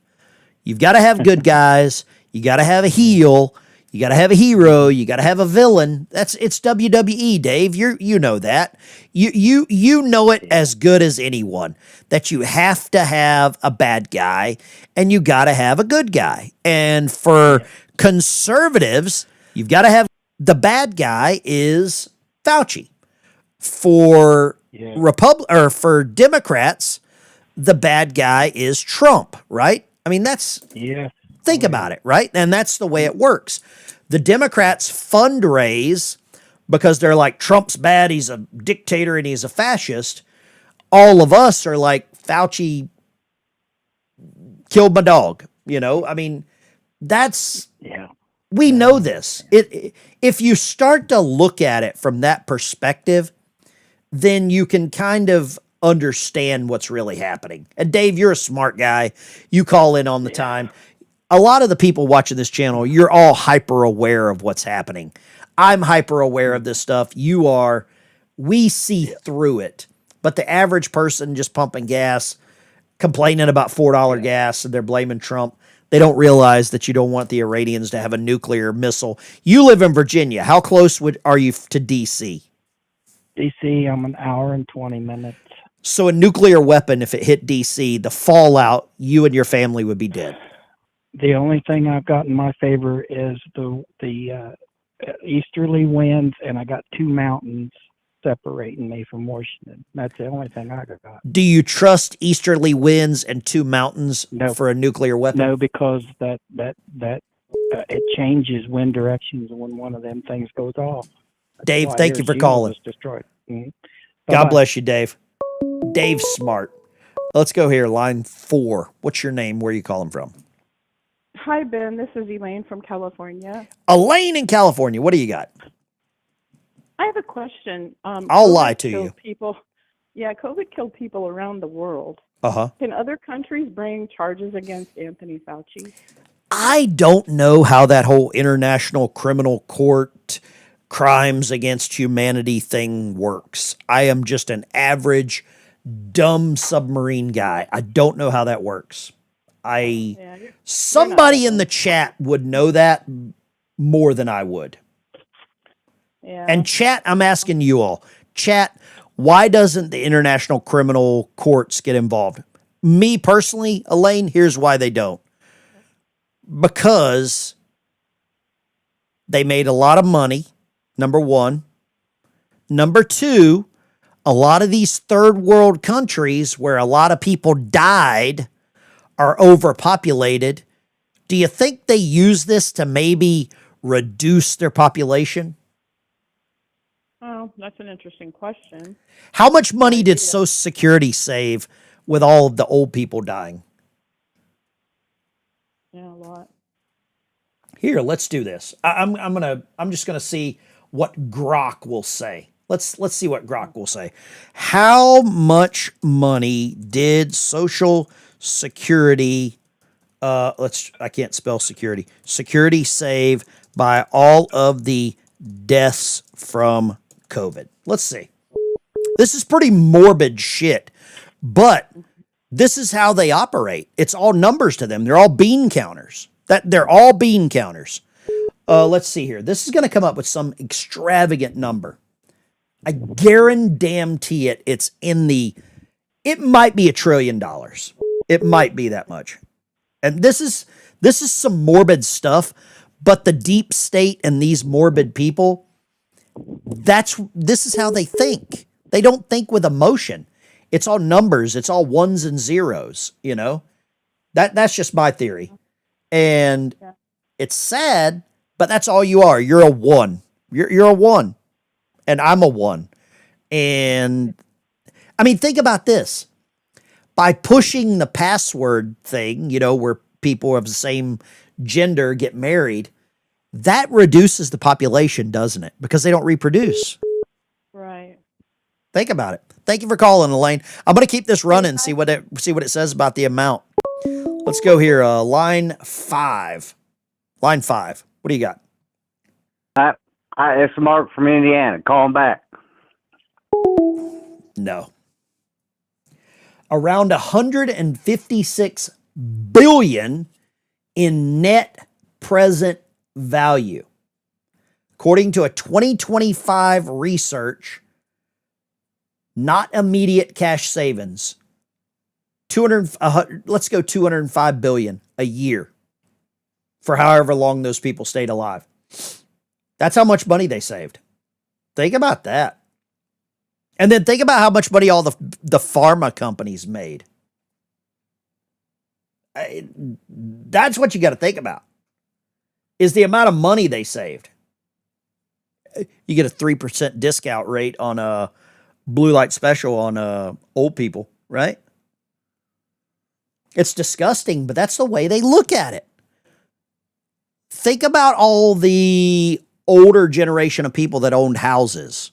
You've got to have good guys. You got to have a heel. You got to have a hero. You got to have a villain. It's WWE, Dave. You know that. You know it as good as anyone, that you have to have a bad guy and you got to have a good guy. And for conservatives, you've got to have the bad guy is Fauci. For for Democrats, the bad guy is Trump, right? I mean, think about it, right? And that's the way it works. The Democrats fundraise because they're like, Trump's bad, he's a dictator and he's a fascist. All of us are like, Fauci killed my dog, you know? I mean, we know this. If you start to look at it from that perspective, then you can kind of understand what's really happening. And Dave, you're a smart guy. You call in on the time. A lot of the people watching this channel, you're all hyper aware of what's happening. I'm hyper aware of this stuff. You are. We see through it. But the average person just pumping gas, complaining about $4 gas, and they're blaming Trump. They don't realize that you don't want the Iranians to have a nuclear missile. You live in Virginia. How close are you to D.C.? D.C., I'm an hour and 20 minutes. So a nuclear weapon, if it hit D.C., the fallout, you and your family would be dead. The only thing I've got in my favor is the easterly winds, and I got two mountains separating me from Washington. That's the only thing I got. Do you trust easterly winds and two mountains for a nuclear weapon? No, because that it changes wind directions when one of them things goes off. Dave, thank you for calling. Destroyed. God bless you, Dave. Dave's smart. Let's go here. Line 4. What's your name? Where are you calling from? Hi, Ben. This is Elaine from California. Elaine in California. What do you got? I have a question. I'll lie to you. COVID killed people around the world. Uh-huh. Can other countries bring charges against Anthony Fauci? I don't know how that whole International Criminal Court crimes against humanity thing works. I am just an average, dumb submarine guy. I don't know how that works. Somebody in the chat would know that more than I would. Yeah. And chat, I'm asking you all, chat, why doesn't the International Criminal Courts get involved? Me personally, Elaine, here's why they don't. Because they made a lot of money, number one. Number two, a lot of these third world countries where a lot of people died are overpopulated. Do you think they use this to maybe reduce their population? Oh, that's an interesting question. How much money did Social Security save with all of the old people dying? Yeah, a lot. Here, let's do this. I'm just gonna see what Grok will say. Let's see what Grok will say. How much money did Social Security I can't spell security. Security save by all of the deaths from COVID. Let's see. This is pretty morbid shit, but this is how they operate. It's all numbers to them. They're all bean counters. They're all bean counters. Let's see here. This is going to come up with some extravagant number. I guarantee it. It might be $1 trillion. It might be that much. And this is some morbid stuff, but the deep state and these morbid people, this is how they think. They don't think with emotion. It's all numbers. It's all ones and zeros, you know? That's just my theory. And it's sad, but that's all you are. You're a one. You're a one. And I'm a one. And I mean, think about this. by pushing the password thing, you know, where people of the same gender get married, that reduces the population, doesn't it? Because they don't reproduce. Right. Think about it. Thank you for calling, Elaine. I'm going to keep this running, see what it says about the amount. Let's go here. Line 5. Line 5. What do you got? It's Mark from Indiana. Call him back. No. Around 156 billion in net present value. According to a 2025 research, not immediate cash savings. Let's go 205 billion a year for however long those people stayed alive. That's how much money they saved. Think about that. And then think about how much money all the pharma companies made. That's what you got to think about, is the amount of money they saved. You get a 3% discount rate on a blue light special on old people, right? It's disgusting, but that's the way they look at it. Think about all the older generation of people that owned houses,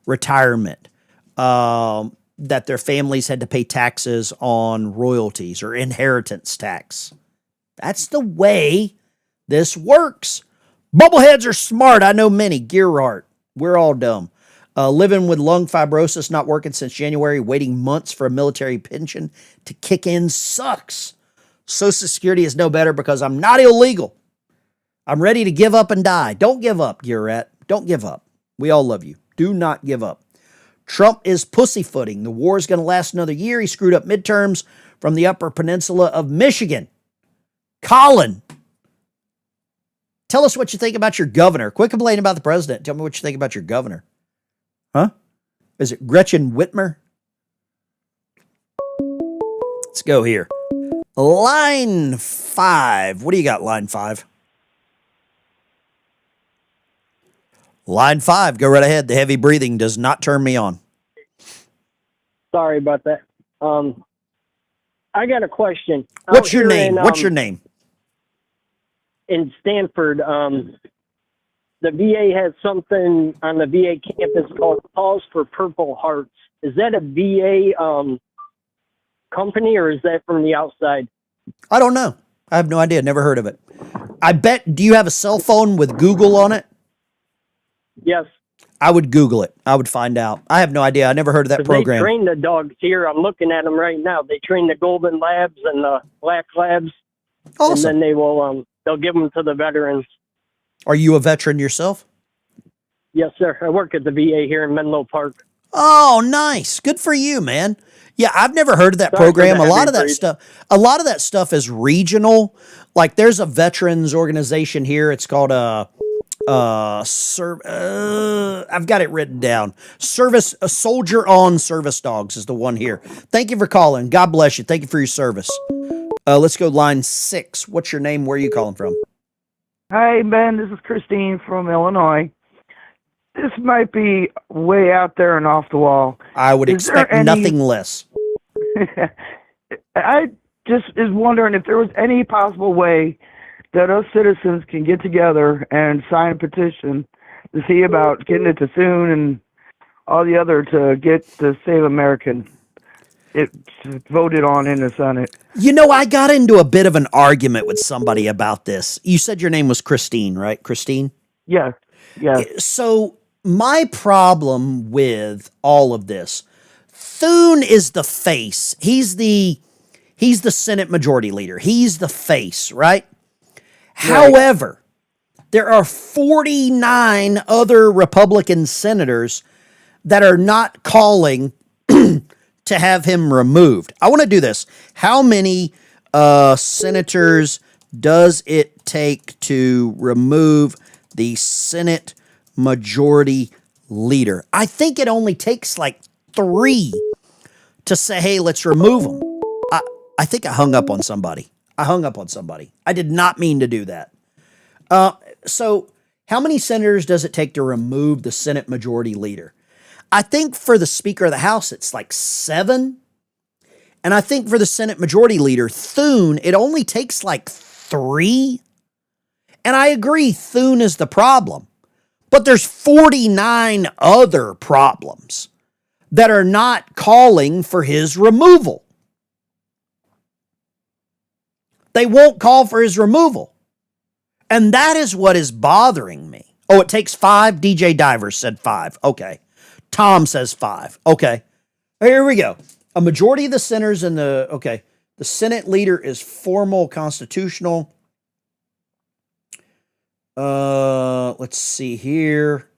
retirement, that their families had to pay taxes on royalties or inheritance tax. That's the way this works. Bubbleheads are smart. I know many. Gearhart. We're all dumb. Living with lung fibrosis, not working since January, waiting months for a military pension to kick in sucks. Social Security is no better because I'm not illegal. I'm ready to give up and die. Don't give up, Gearrat. Don't give up. We all love you. Do not give up. Trump is pussyfooting. The war is going to last another year. He screwed up midterms from the Upper Peninsula of Michigan. Colin, tell us what you think about your governor. Quit complaining about the president. Tell me what you think about your governor. Huh? Is it Gretchen Whitmer? Let's go here. Line 5. What do you got, line 5? Line 5, go right ahead. The heavy breathing does not turn me on. Sorry about that. I got a question. What's your name? What's your name? In Stanford, the VA has something on the VA campus called Pause for Purple Hearts. Is that a VA company, or is that from the outside? I don't know. I have no idea. Never heard of it. I bet, do you have a cell phone with Google on it? Yes. I would Google it. I would find out. I have no idea. I never heard of that program. They train the dogs here. I'm looking at them right now. They train the Golden Labs and the Black Labs. Awesome. And then they will, they'll give them to the veterans. Are you a veteran yourself? Yes, sir. I work at the VA here in Menlo Park. Oh, nice. Good for you, man. Yeah, I've never heard of that program. A lot of that stuff is regional. Like there's a veterans organization here. It's called I've got it written down. A Soldier on Service Dogs is the one here. Thank you for calling. God bless you. Thank you for your service. Let's go line 6. What's your name? Where are you calling from? Hi, Ben. This is Christine from Illinois. This might be way out there and off the wall. I would expect nothing less. I just is wondering if there was any possible way that us citizens can get together and sign a petition to see about getting it to Thune and all the other to get the Save American voted on in the Senate. You know, I got into a bit of an argument with somebody about this. You said your name was Christine, right? Christine? Yes. Yes. So my problem with all of this, Thune is the face. He's the Senate Majority Leader. He's the face, right? However, there are 49 other Republican senators that are not calling to have him removed. I want to do this. How many senators does it take to remove the Senate Majority Leader? I think it only takes like 3 to say, hey, let's remove him. I think I hung up on somebody. I did not mean to do that. So how many senators does it take to remove the Senate Majority Leader? I think for the Speaker of the House, it's like 7. And I think for the Senate Majority Leader, Thune, it only takes like 3. And I agree, Thune is the problem. But there's 49 other problems that are not calling for his removal. They won't call for his removal. And that is what is bothering me. Oh, it takes 5? DJ Divers said 5. Okay. Tom says 5. Okay. Here we go. A majority of the senators in the Senate leader is formal constitutional. Let's see here.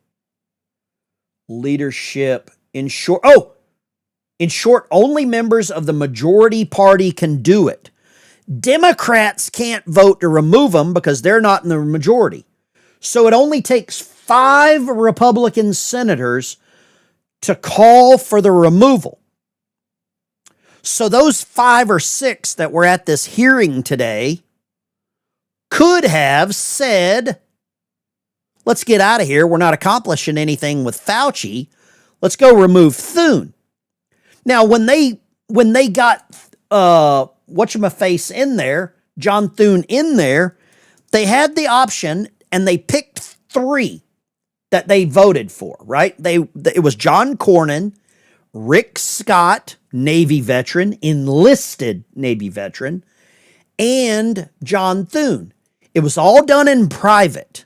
Leadership. In short, only members of the majority party can do it. Democrats can't vote to remove them because they're not in the majority. So it only takes 5 Republican senators to call for the removal. So those 5 or 6 that were at this hearing today could have said, let's get out of here. We're not accomplishing anything with Fauci. Let's go remove Thune. Now, when they got whatchamaface in there, John Thune in there, they had the option and they picked 3 that they voted for, right? It was John Cornyn, Rick Scott, Navy veteran, enlisted Navy veteran, and John Thune. It was all done in private.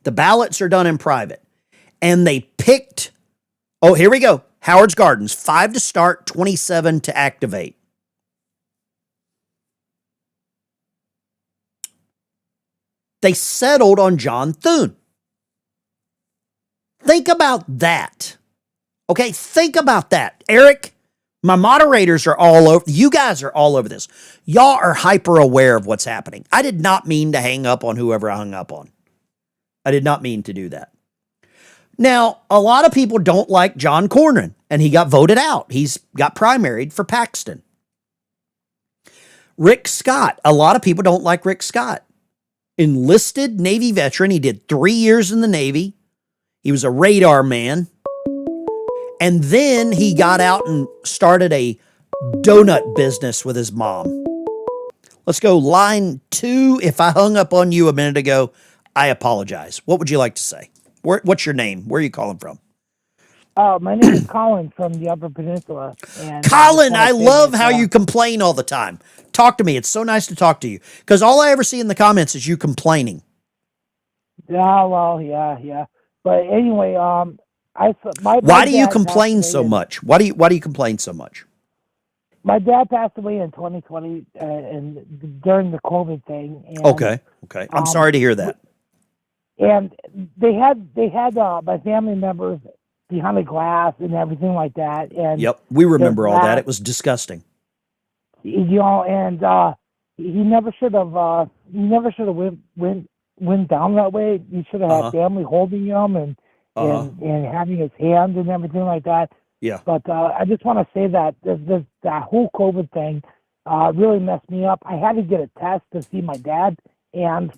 The ballots are done in private. And they picked, oh, here we go. Howard's Gardens, 5 to start, 27 to activate. They settled on John Thune. Think about that. Okay, think about that. Eric, my moderators are all over. You guys are all over this. Y'all are hyper aware of what's happening. I did not mean to hang up on whoever I hung up on. I did not mean to do that. Now, a lot of people don't like John Cornyn, and he got voted out. He's got primaried for Paxton. Rick Scott, a lot of people don't like Rick Scott. Enlisted Navy veteran. He did 3 years in the Navy. He was a radar man. And then he got out and started a donut business with his mom. Let's go line 2. If I hung up on you a minute ago, I apologize. What would you like to say? What's your name? Where are you calling from? My name is Colin from the Upper Peninsula. And Colin, I love how you complain all the time. Talk to me. It's so nice to talk to you. Because all I ever see in the comments is you complaining. Yeah, well, yeah. But anyway, why do you complain so much? Why do you complain so much? My dad passed away in 2020 and during the COVID thing. And, okay. I'm sorry to hear that. And they had my family members behind the glass and everything like that. And yep, we remember all that. It was disgusting. You know, and he never should have went down that way. He should have had family holding him and having his hand and everything like that. Yeah. But I just want to say that that whole COVID thing really messed me up. I had to get a test to see my dad, and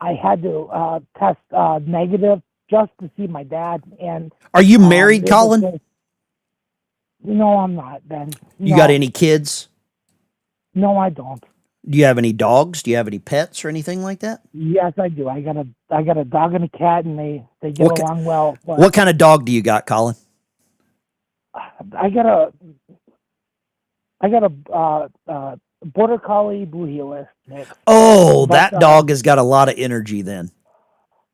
I had to test negative just to see my dad. And are you married, Colin? No, I'm not, Ben. You got any kids? No, I don't. Do you have any dogs? Do you have any pets or anything like that? Yes, I do. I got a dog and a cat, and they get along well. What kind of dog do you got, Colin? I got a border collie blue heeler mix. Oh, that dog has got a lot of energy then.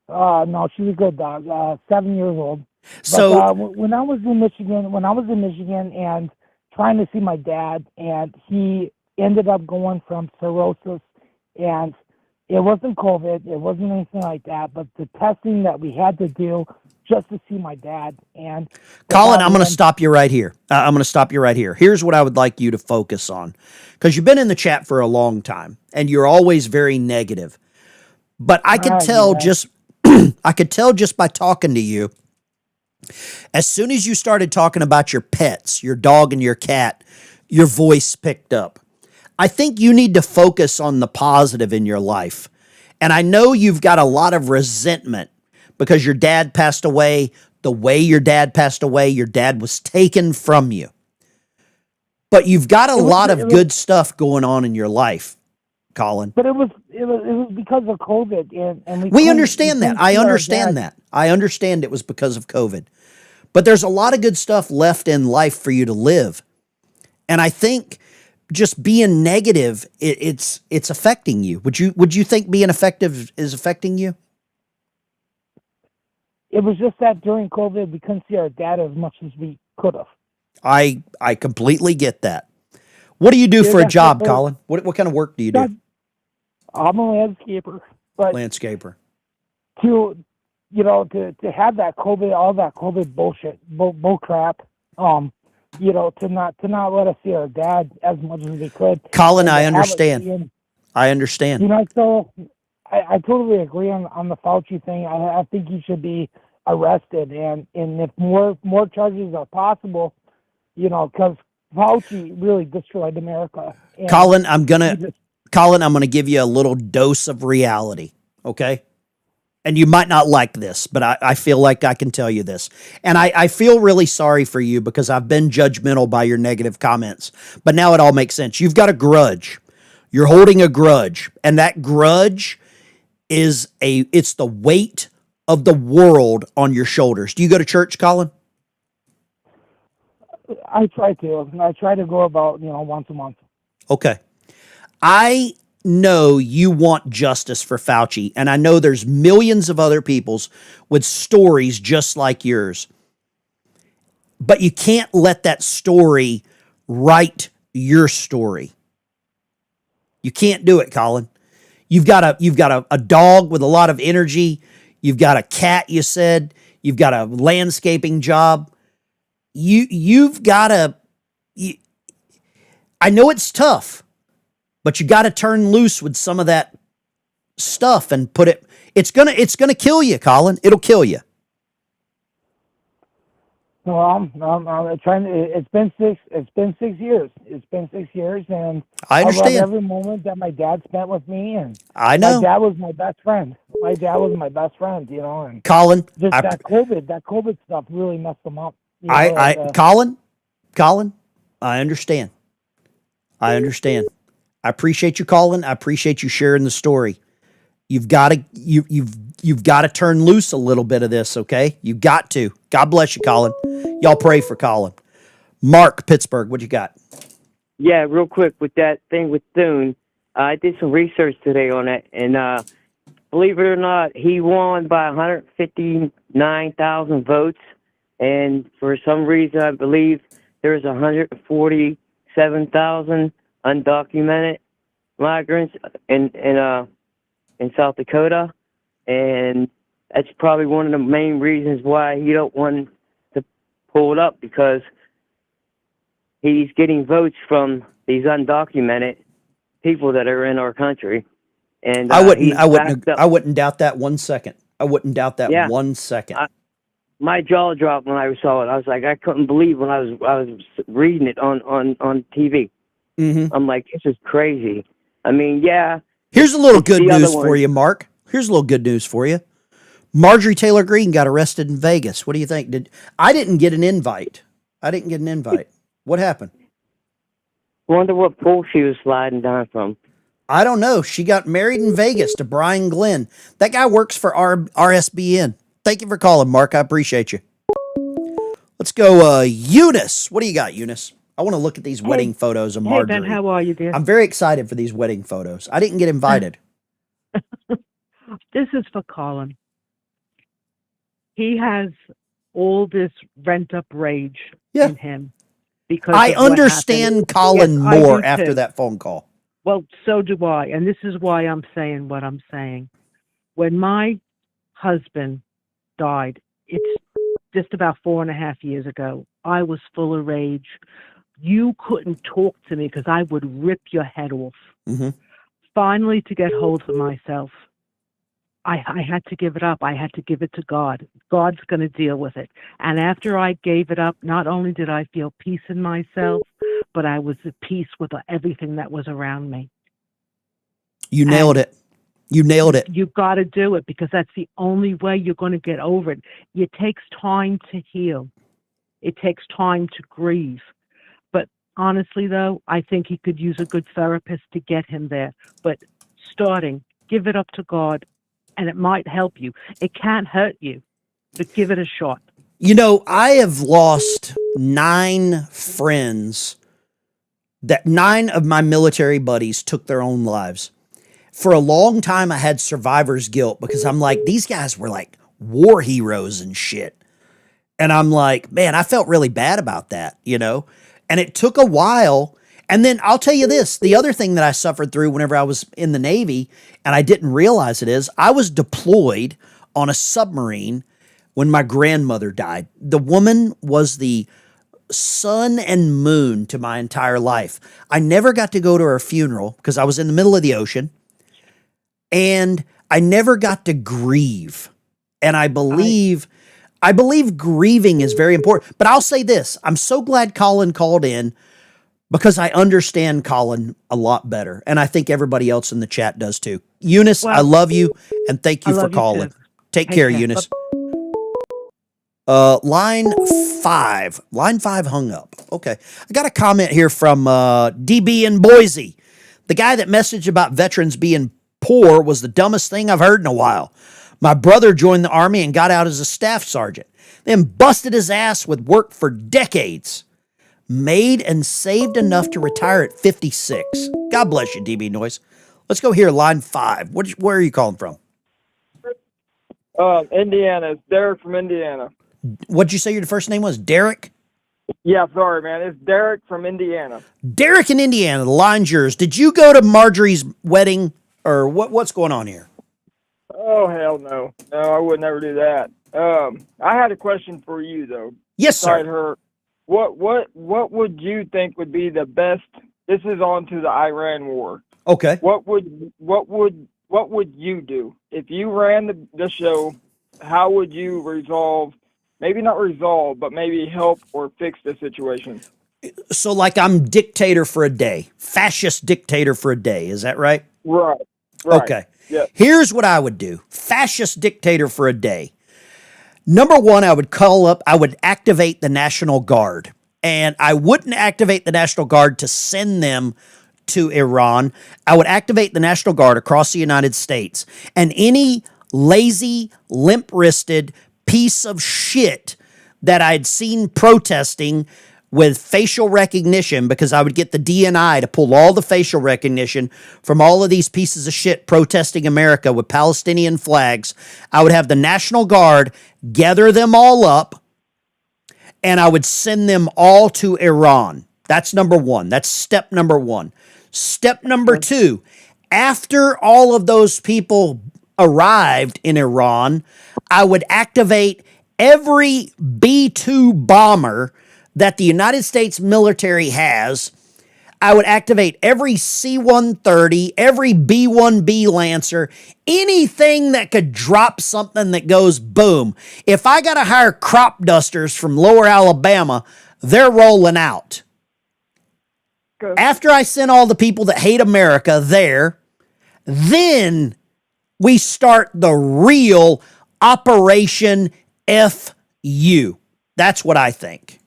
No, she's a good dog. 7 years old. So but, when I was in Michigan and trying to see my dad, and he ended up going from cirrhosis, and it wasn't COVID, it wasn't anything like that, but the testing that we had to do just to see my dad. And Colin, I'm going to stop you right here. Here's what I would like you to focus on, because you've been in the chat for a long time and you're always very negative. But I could tell I could tell just by talking to you, as soon as you started talking about your pets, your dog and your cat, your voice picked up. I think you need to focus on the positive in your life. And I know you've got a lot of resentment because your dad passed away. The way your dad passed away, your dad was taken from you. But you've got a lot of good stuff going on in your life, Colin. But it was because of COVID, and we understand that. I understand that. I understand it was because of COVID. But there's a lot of good stuff left in life for you to live. And I think just being negative, it's affecting you. Would you think being effective is affecting you? It was just that during COVID, we couldn't see our dad as much as we could have. I completely get that. What do you do for a job, Colin? What kind of work do you do? I'm a landscaper. But landscaper. To have that COVID, all that COVID bullshit, bull crap, to not let us see our dad as much as we could. Colin, I understand. I understand. So I totally agree on the Fauci thing. I think he should be arrested, and if more charges are possible, because Fauci really destroyed America. And Colin, I'm gonna give you a little dose of reality, okay? And you might not like this, but I feel like I can tell you this. And I feel really sorry for you because I've been judgmental by your negative comments. But now it all makes sense. You've got a grudge. You're holding a grudge. And that grudge it's the weight of the world on your shoulders. Do you go to church, Colin? I try to. I try to go about, once a month. Okay. I know you want justice for Fauci, and I know there's millions of other peoples with stories just like yours. But you can't let that story write your story. You can't do it, Colin. You've got a dog with a lot of energy. You've got a cat, you said. You've got a landscaping job. You've got to. I know it's tough, but you got to turn loose with some of that stuff and put it. It's gonna kill you, Colin. It'll kill you. Well, I'm trying to. It's been 6 years. It's been 6 years, and I understand love every moment that my dad spent with me. And I know my dad was my best friend. And Colin, just that COVID stuff really messed them up. Colin, I understand. I appreciate you calling. I appreciate you sharing the story. You've got to turn loose a little bit of this, okay? You've got to. God bless you, Colin. Y'all pray for Colin. Mark, Pittsburgh, what you got? Yeah, real quick with that thing with Thune. I did some research today on it, and believe it or not, he won by 159,000 votes, and for some reason, I believe there's 147,000 undocumented migrants in South Dakota, and that's probably one of the main reasons why he don't want to pull it up, because he's getting votes from these undocumented people that are in our country. And I wouldn't doubt that 1 second. I wouldn't doubt that 1 second. My jaw dropped when I saw it. I was like, I couldn't believe when I was reading it on TV. Mm-hmm. I'm like, this is crazy. I mean, yeah. Here's a little good news for you, Mark. Here's a little good news for you. Marjorie Taylor Greene got arrested in Vegas. What do you think? I didn't get an invite. What happened? Wonder what pool she was sliding down from. I don't know. She got married in Vegas to Brian Glenn. That guy works for RSBN. Thank you for calling, Mark. I appreciate you. Let's go, Eunice. What do you got, Eunice? I want to look at these wedding photos of Marjorie. Hey, Ben, how are you, dear? I'm very excited for these wedding photos. I didn't get invited. This is for Colin. He has all this rent-up rage in him. Because I understand Colin more after that phone call. Well, so do I. And this is why I'm saying what I'm saying. When my husband died, it's just about 4.5 years ago, I was full of rage. You couldn't talk to me because I would rip your head off. Mm-hmm. Finally, to get hold of myself, I had to give it up. I had to give it to God. God's going to deal with it. And after I gave it up, not only did I feel peace in myself, but I was at peace with everything that was around me. You nailed it. You nailed it. You've got to do it, because that's the only way you're going to get over it. It takes time to heal. It takes time to grieve. But honestly, though, I think he could use a good therapist to get him there. But give it up to God, and it might help you. It can't hurt you, but give it a shot. You know, I have lost 9 friends, that 9 of my military buddies took their own lives. For a long time, I had survivor's guilt because I'm like, these guys were like war heroes and shit. And I'm like, man, I felt really bad about that, you know? And it took a while. And then I'll tell you this, the other thing that I suffered through whenever I was in the Navy, and I didn't realize it, is I was deployed on a submarine when my grandmother died. The woman was the sun and moon to my entire life. I never got to go to her funeral because I was in the middle of the ocean, and I never got to grieve. And I believe grieving is very important. But I'll say this, I'm so glad Colin called in because I understand Colin a lot better. And I think everybody else in the chat does too. Eunice, I love you, and thank you for calling. Take care, Eunice. Line 5 hung up. Okay. I got a comment here from DB in Boise. The guy that messaged about veterans being poor was the dumbest thing I've heard in a while. My brother joined the Army and got out as a staff sergeant, then busted his ass with work for decades. Made and saved enough to retire at 56. God bless you, DB Noise. Let's go here, line 5. Where are you calling from? Indiana. It's Derek from Indiana. What'd you say your first name was? Derek? Yeah, sorry, man. It's Derek from Indiana. Derek in Indiana, the line's yours. Did you go to Marjorie's wedding, or what's going on here? Oh, hell no. No, I would never do that. I had a question for you, though. Yes, sir. Beside her, what would you think would be the best? This is on to the Iran war. Okay. What would you do if you ran the show? How would you resolve? Maybe not resolve, but maybe help or fix the situation. So, like, I'm dictator for a day, fascist dictator for a day. Is that right? Right. Okay. Yeah. Here's what I would do. Fascist dictator for a day. Number one, I would activate the National Guard. And I wouldn't activate the National Guard to send them to Iran. I would activate the National Guard across the United States. And any lazy, limp-wristed piece of shit that I'd seen protesting with facial recognition, because I would get the DNI to pull all the facial recognition from all of these pieces of shit protesting America with Palestinian flags. I would have the National Guard gather them all up, and I would send them all to Iran. That's number one. That's step number one. Step number 2, after all of those people arrived in Iran, I would activate every B-2 bomber that the United States military has. I would activate every C-130, every B-1B Lancer, anything that could drop something that goes boom. If I got to hire crop dusters from lower Alabama, they're rolling out. Good. After I send all the people that hate America there, then we start the real Operation FU. That's what I think.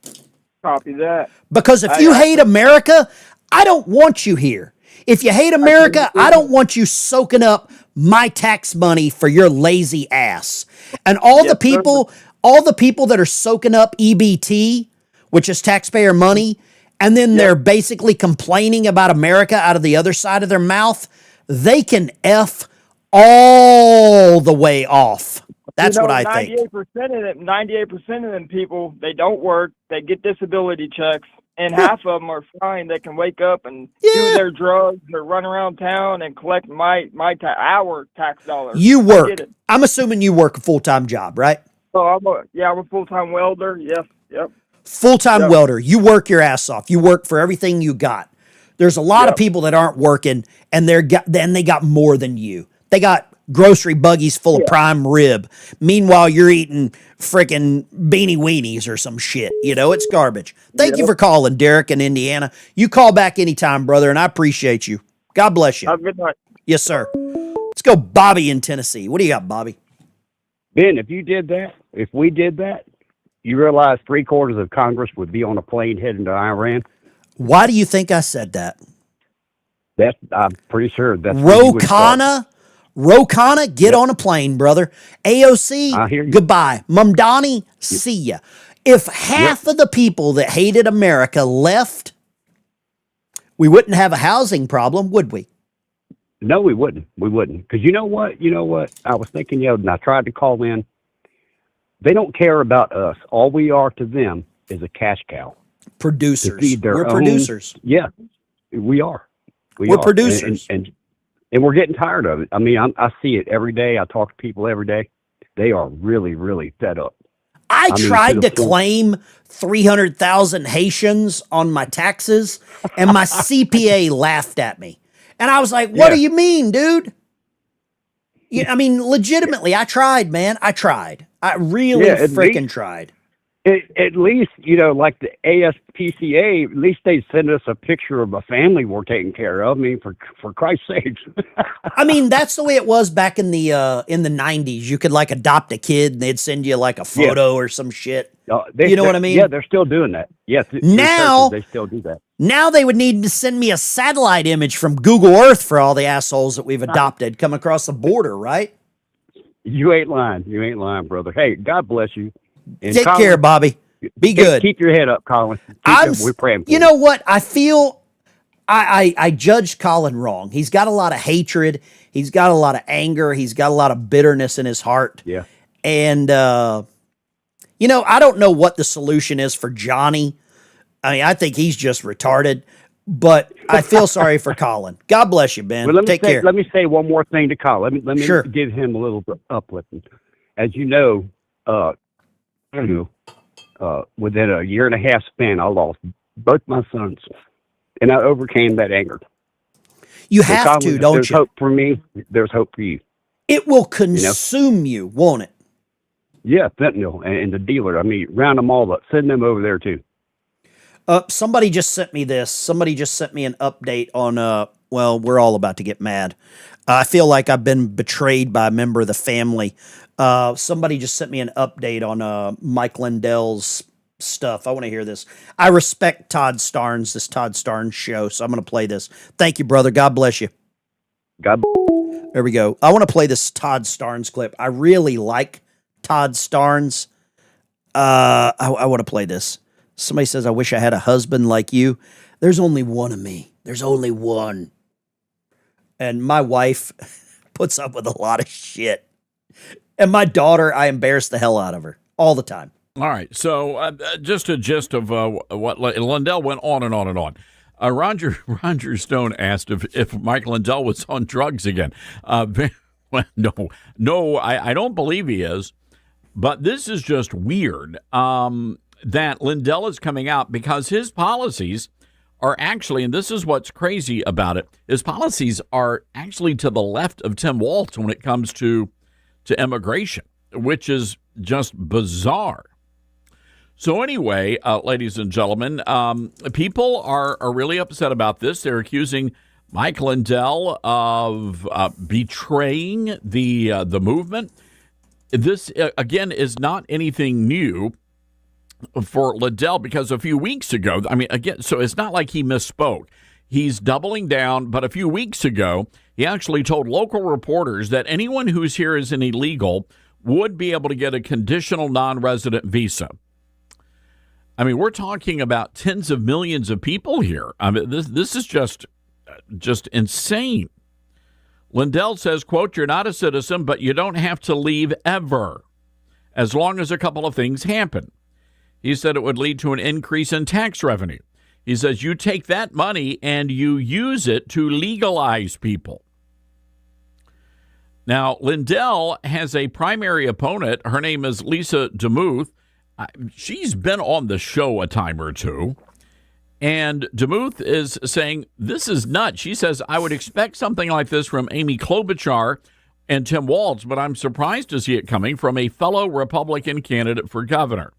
Copy that. Because if you hate America, I don't want you here. If you hate America, I don't want you soaking up my tax money for your lazy ass. And all the people that are soaking up EBT, which is taxpayer money, and then they're basically complaining about America out of the other side of their mouth, they can F all the way off. That's what I think. 98% of them people, they don't work, they get disability checks, and half of them are fine. They can wake up and do their drugs or run around town and collect our tax dollars. You work. I'm assuming you work a full-time job, right? Oh, I'm a full-time welder. Yes, yep. Full-time welder. You work your ass off. You work for everything you got. There's a lot of people that aren't working, and they got more than you. They got grocery buggies full of prime rib. Meanwhile, you're eating freaking beanie weenies or some shit. You know, it's garbage. Thank you for calling, Derek in Indiana. You call back anytime, brother, and I appreciate you. God bless you. Have a good night. Yes, sir. Let's go Bobby in Tennessee. What do you got, Bobby? Ben, if we did that, you realize 3/4 of Congress would be on a plane heading to Iran? Why do you think I said that? I'm pretty sure that's where you would start. Rokana, get on a plane, brother. I AOC, hear you. goodbye. Mamdani, see ya. If half of the people that hated America left, we wouldn't have a housing problem, would we? No, we wouldn't. We wouldn't. Because you know what? You know what? I was thinking, and I tried to call in. They don't care about us. All we are to them is a cash cow. Producers. To feed their We're own- producers. Yeah, we are. We're are. producers. And we're getting tired of it. I mean, I see it every day. I talk to people every day. They are really, really fed up. I mean, tried to to the point- claim 300,000 Haitians on my taxes, and my CPA laughed at me. And I was like, what Yeah. do you mean, dude? I mean, legitimately, I tried, man. I tried. I really Yeah, at freaking least- tried. At least, like the ASPCA, at least they send us a picture of a family we're taking care of. I mean, for Christ's sakes. I mean, that's the way it was back in the 90s. You could like adopt a kid and they'd send you like a photo or some shit. You know what I mean? Yeah, they're still doing that. Yes. Now- they still do that. Now they would need to send me a satellite image from Google Earth for all the assholes that we've adopted come across the border, right? You ain't lying. You ain't lying, brother. Hey, God bless you. And Take Colin, care, Bobby. Be good. Keep your head up, Colin. We're praying for You know what? I feel I judged Colin wrong. He's got a lot of hatred. He's got a lot of anger. He's got a lot of bitterness in his heart. Yeah. And, I don't know what the solution is for Johnny. I mean, I think he's just retarded, but I feel sorry for Colin. God bless you, Ben. Well, Take care. Let me say one more thing to Colin. Let me Sure. give him a little uplifting. As you know, within a year and a half span, I lost both my sons, and I overcame that anger. You So, have Colin, to, if don't there's you? hope for me. There's hope for you. It will consume you, won't it? Yeah, fentanyl and the dealer. I mean, round them all up. Send them over there too. Somebody just sent me this. Somebody just sent me an update on, well, we're all about to get mad. I feel like I've been betrayed by a member of the family. Somebody just sent me an update on Mike Lindell's stuff. I want to hear this. I respect Todd Starnes, this Todd Starnes show, so I'm going to play this. Thank you, brother. God bless you. God. There we go. I want to play this Todd Starnes clip. I really like Todd Starnes. I want to play this. Somebody says, I wish I had a husband like you. There's only one of me. There's only one. And my wife puts up with a lot of shit. And my daughter, I embarrass the hell out of her all the time. All right. So just a gist of what Lindell went on and on and on. Roger Stone asked if Mike Lindell was on drugs again. Well, no, I don't believe he is. But this is just weird that Lindell is coming out because his policies are actually, and this is what's crazy about it, his policies are actually to the left of Tim Walz when it comes to immigration, which is just bizarre. So anyway, ladies and gentlemen, people are really upset about this. They're accusing Mike Lindell of betraying the movement. This, again, is not anything new for Lindell because a few weeks ago, I mean, again, so it's not like he misspoke. He's doubling down, but a few weeks ago, he actually told local reporters that anyone who's here as an illegal would be able to get a conditional non-resident visa. I mean, we're talking about tens of millions of people here. I mean, this is just insane. Lindell says, quote, you're not a citizen, but you don't have to leave ever, as long as a couple of things happen. He said it would lead to an increase in tax revenue. He says you take that money and you use it to legalize people. Now, Lindell has a primary opponent. Her name is Lisa DeMuth. She's been on the show a time or two. And DeMuth is saying, this is nuts. She says, I would expect something like this from Amy Klobuchar and Tim Walz, but I'm surprised to see it coming from a fellow Republican candidate for governor.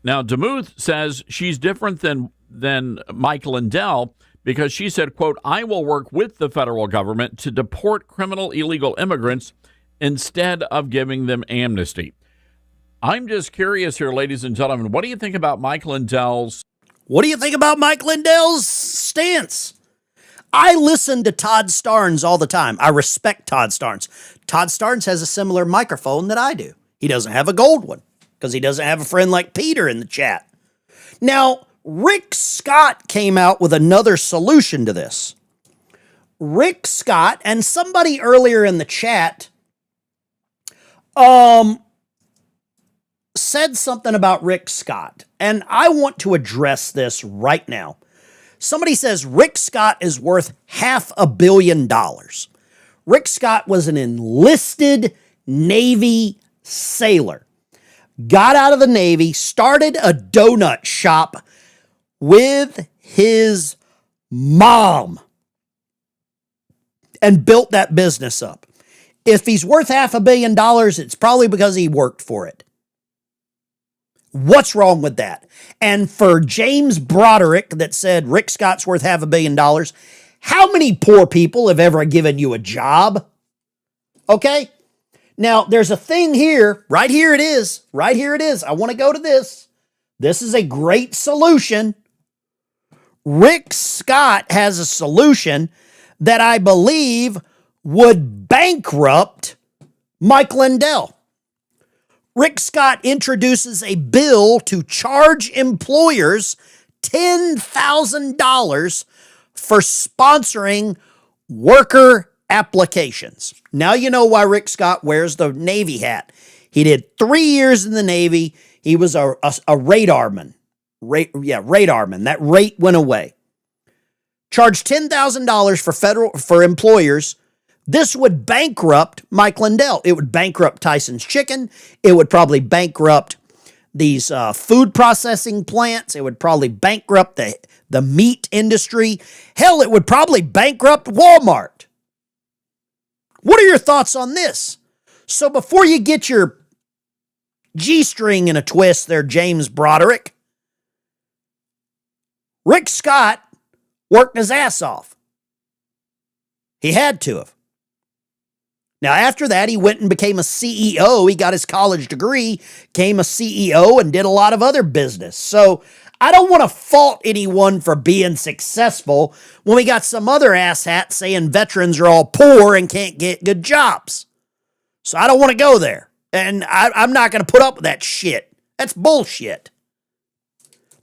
Now, DeMuth says she's different than Mike Lindell because she said, quote, I will work with the federal government to deport criminal illegal immigrants instead of giving them amnesty. I'm just curious here, ladies and gentlemen, what do you think about Mike Lindell's What do you think about Mike Lindell's stance? I listen to Todd Starnes all the time. I respect Todd Starnes. Todd Starnes has a similar microphone that I do. He doesn't have a gold one because he doesn't have a friend like Peter in the chat. Now, Rick Scott came out with another solution to this. Rick Scott and somebody earlier in the chat said something about Rick Scott, and I want to address this right now. Somebody says Rick Scott is worth $500 million. Rick Scott was an enlisted Navy sailor. Got out of the Navy, started a donut shop with his mom, and built that business up. If he's worth $500 million, it's probably because he worked for it. What's wrong with that? And for James Broderick that said Rick Scott's worth $500 million, how many poor people have ever given you a job? Okay? Now, there's a thing here. Right here it is. Right here it is. I want to go to this. This is a great solution. Rick Scott has a solution that I believe would bankrupt Mike Lindell. Rick Scott introduces a bill to charge employers $10,000 for sponsoring worker applications. Now you know why Rick Scott wears the Navy hat. He did 3 years in the Navy. He was a radarman. Radarman. That rate went away. Charged $10,000 for employers. This would bankrupt Mike Lindell. It would bankrupt Tyson's Chicken. It would probably bankrupt these food processing plants. It would probably bankrupt the meat industry. Hell, it would probably bankrupt Walmart. What are your thoughts on this? So before you get your G-string in a twist there, James Broderick, Rick Scott worked his ass off. He had to have. Now, after that, he went and became a CEO. He got his college degree, became a CEO, and did a lot of other business. So I don't want to fault anyone for being successful when we got some other asshat saying veterans are all poor and can't get good jobs. So I don't want to go there. And I'm not going to put up with that shit. That's bullshit.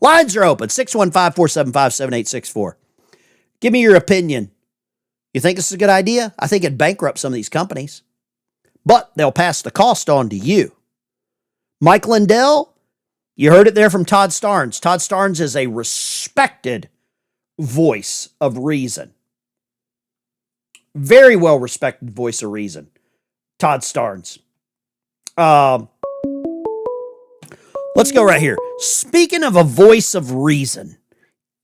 Lines are open, 615-475-7864. Give me your opinion. You think this is a good idea? I think it'd bankrupt some of these companies. But they'll pass the cost on to you. Mike Lindell, you heard it there from Todd Starnes. Todd Starnes is a respected voice of reason. Very well respected voice of reason. Todd Starnes. Let's go right here. Speaking of a voice of reason,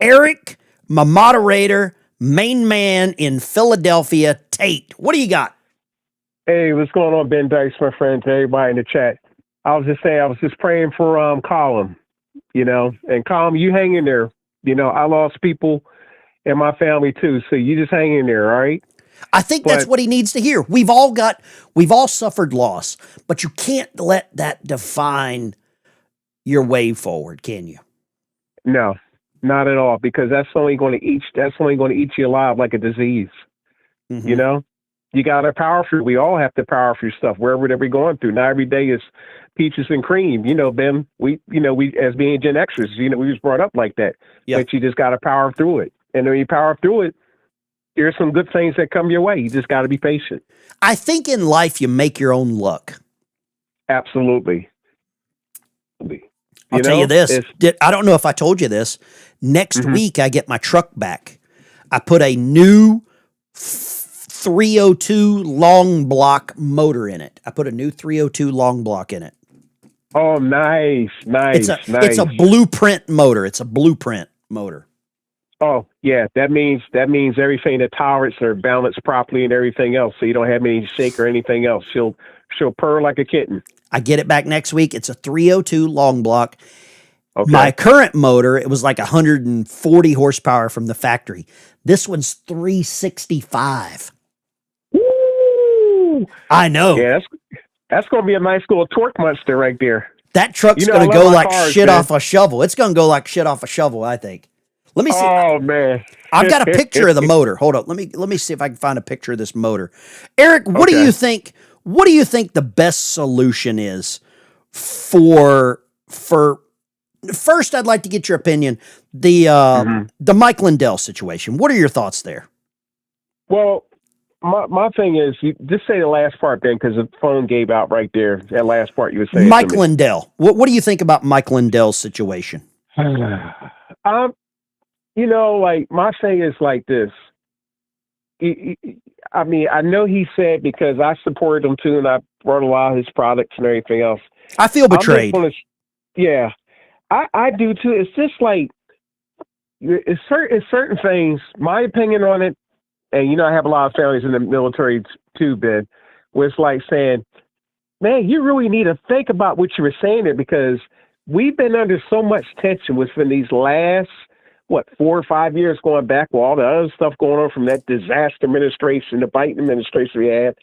Eric, my moderator, main man in Philadelphia, Tate. What do you got? Hey, what's going on, Ben Dykes, my friend, to everybody in the chat. I was just saying, I was just praying for Colin, and Colin, you hang in there. I lost people in my family too, so you just hang in there, all right? I think that's what he needs to hear. We've all suffered loss, but you can't let that define your way forward, can you? No. Not at all, because that's only going to eat you alive like a disease. Mm-hmm. You got to power through. We all have to power through stuff wherever that we're going through. Not every day is peaches and cream. Ben, we as being Gen Xers, we was brought up like that. Yep. But you just got to power through it. And when you power through it, there's some good things that come your way. You just got to be patient. I think in life you make your own luck. Absolutely. I'll tell you this. I don't know if I told you this. Next week, I get my truck back. I put a new 302 long block motor in it. I put a new 302 long block in it. Oh, nice. It's a blueprint motor. Oh, yeah. That means everything, the towers are balanced properly and everything else, so you don't have any shake or anything else. She'll purr like a kitten. I get it back next week. It's a 302 long block. Okay. My current motor, it was like 140 horsepower from the factory. This one's 365. Woo! I know. Yeah, that's going to be a nice little torque monster right there. That truck's You know, going I to love go my like cars, shit man. off a shovel. It's going to go like shit off a shovel, I think. Let me see. Oh man, I've got a picture of the motor. Hold up. Let me see if I can find a picture of this motor. Eric, what do Okay. you think? What do you think the best solution is for first? I'd like to get your opinion. The Mike Lindell situation. What are your thoughts there? Well, my thing is, you just say the last part, Ben, because the phone gave out right there. That last part you were saying. Mike to me. Lindell. What do you think about Mike Lindell's situation? You know, like my thing is like this. I mean, I know he said because I supported him too, and I brought a lot of his products and everything else. I feel betrayed. Yeah, I do too. It's just like it's certain things. My opinion on it, and you know, I have a lot of families in the military too, Ben. Was like saying, man, you really need to think about what you were saying there, because we've been under so much tension within these last 4 or 5 years going back with all the other stuff going on from that disaster administration, the Biden administration we had.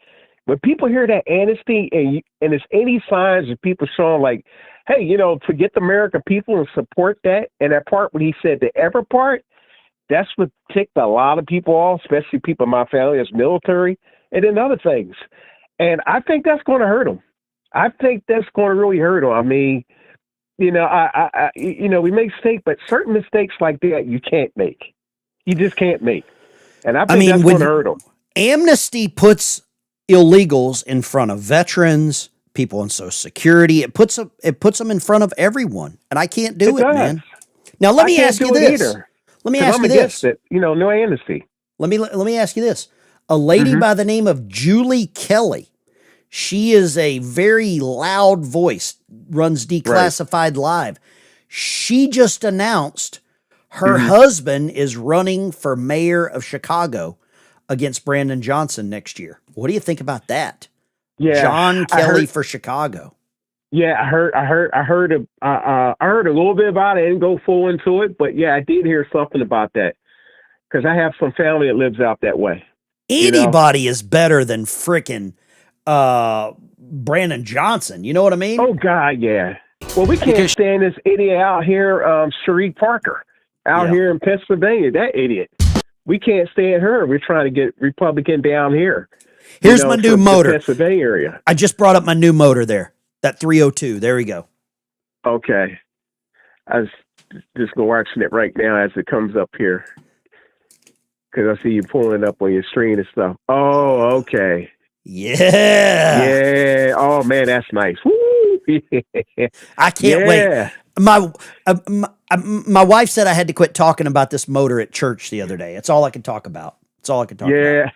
When people hear that amnesty and there's any signs of people showing like, hey, you know, forget the American people and support that. And that part when he said the ever part, that's what ticked a lot of people off, especially people in my family as military, and then other things. And I think that's going to hurt them. I think that's going to really hurt them. I mean, you know, you know, we make mistakes, but certain mistakes like that you can't make. You just can't make. And I think that's going to hurt them. Amnesty puts illegals in front of veterans, people on Social Security. It puts them in front of everyone, and I can't do it, man. Now let me ask you this. Let me ask you this. You know, no amnesty. Let me ask you this. A lady by the name of Julie Kelly. She is a very loud voice, runs Declassified Live. She just announced her husband is running for mayor of Chicago against Brandon Johnson next year. What do you think about that? Yeah, John Kelly for Chicago. Yeah, I heard a little bit about it. I didn't go full into it, but yeah, I did hear something about that because I have some family that lives out that way. Anybody is better than frickin' Brandon Johnson. You know what I mean? Oh God, yeah. Well, we can't stand this idiot out here, Sheree Parker, out here in Pennsylvania. That idiot. We can't stand her. We're trying to get Republican down here. Here's my new motor. Pennsylvania area. I just brought up my new motor there. That 302. There we go. Okay. I was just watching it right now as it comes up here. Because I see you pulling it up on your screen and stuff. Oh, okay. Yeah. Yeah. Oh, man, that's nice. Woo! I can't wait. My wife said I had to quit talking about this motor at church the other day. It's all I can talk about. It's all I can talk about.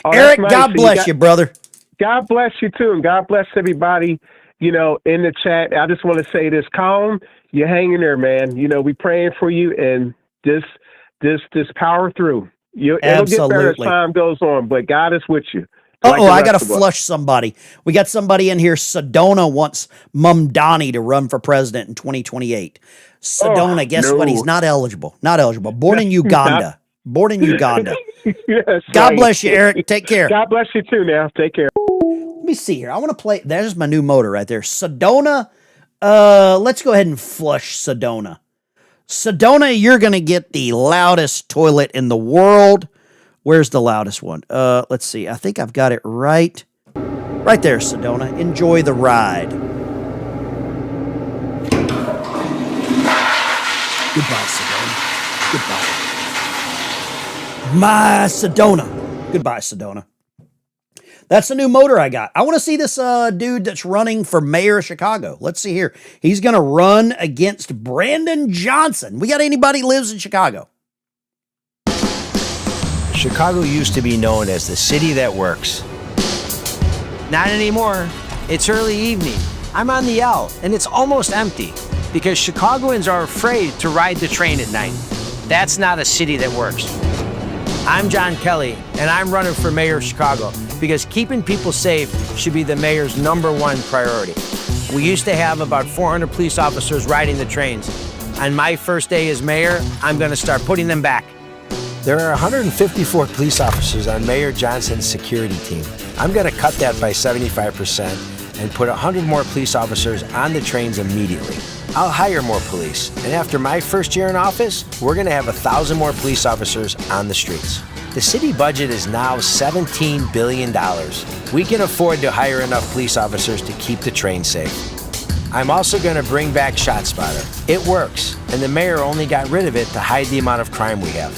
Oh, Eric, nice. God bless you, brother. God bless you too, and God bless everybody, you know, in the chat. I just want to say this, Colin, you're hanging there, man. You know, we praying for you, and just power through. It'll get better as time goes on, but God is with you. I got to flush somebody. We got somebody in here. Sedona wants Mum Donnie to run for president in 2028. Sedona, guess what? He's not eligible. Not eligible. Born in Uganda. Born in Uganda. Yes, God bless you, Eric. Take care. God bless you too now. Take care. Let me see here. I want to play. There's my new motor right there. Sedona. Let's go ahead and flush Sedona. Sedona, you're going to get the loudest toilet in the world. Where's the loudest one? Let's see. I think I've got it right. Right there, Sedona. Enjoy the ride. Goodbye, Sedona. Goodbye. My Sedona. Goodbye, Sedona. That's the new motor I got. I want to see this dude that's running for mayor of Chicago. Let's see here. He's going to run against Brandon Johnson. We got anybody lives in Chicago? Chicago used to be known as the city that works. Not anymore. It's early evening. I'm on the L, and it's almost empty because Chicagoans are afraid to ride the train at night. That's not a city that works. I'm John Kelly, and I'm running for mayor of Chicago because keeping people safe should be the mayor's #1 priority. We used to have about 400 police officers riding the trains. On my first day as mayor, I'm going to start putting them back. There are 154 police officers on Mayor Johnson's security team. I'm going to cut that by 75%, and put 100 more police officers on the trains immediately. I'll hire more police, and after my first year in office, we're going to have 1,000 more police officers on the streets. The city budget is now $17 billion. We can afford to hire enough police officers to keep the train safe. I'm also going to bring back ShotSpotter. It works, and the mayor only got rid of it to hide the amount of crime we have.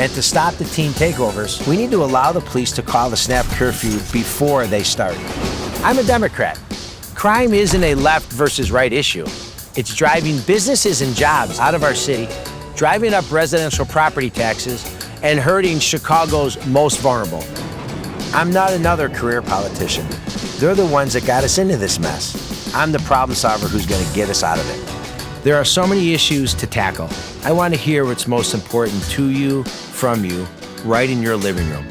And to stop the teen takeovers, we need to allow the police to call the snap curfew before they start. I'm a Democrat. Crime isn't a left versus right issue. It's driving businesses and jobs out of our city, driving up residential property taxes, and hurting Chicago's most vulnerable. I'm not another career politician. They're the ones that got us into this mess. I'm the problem solver who's going to get us out of it. There are so many issues to tackle. I want to hear what's most important to you, from you, right in your living room.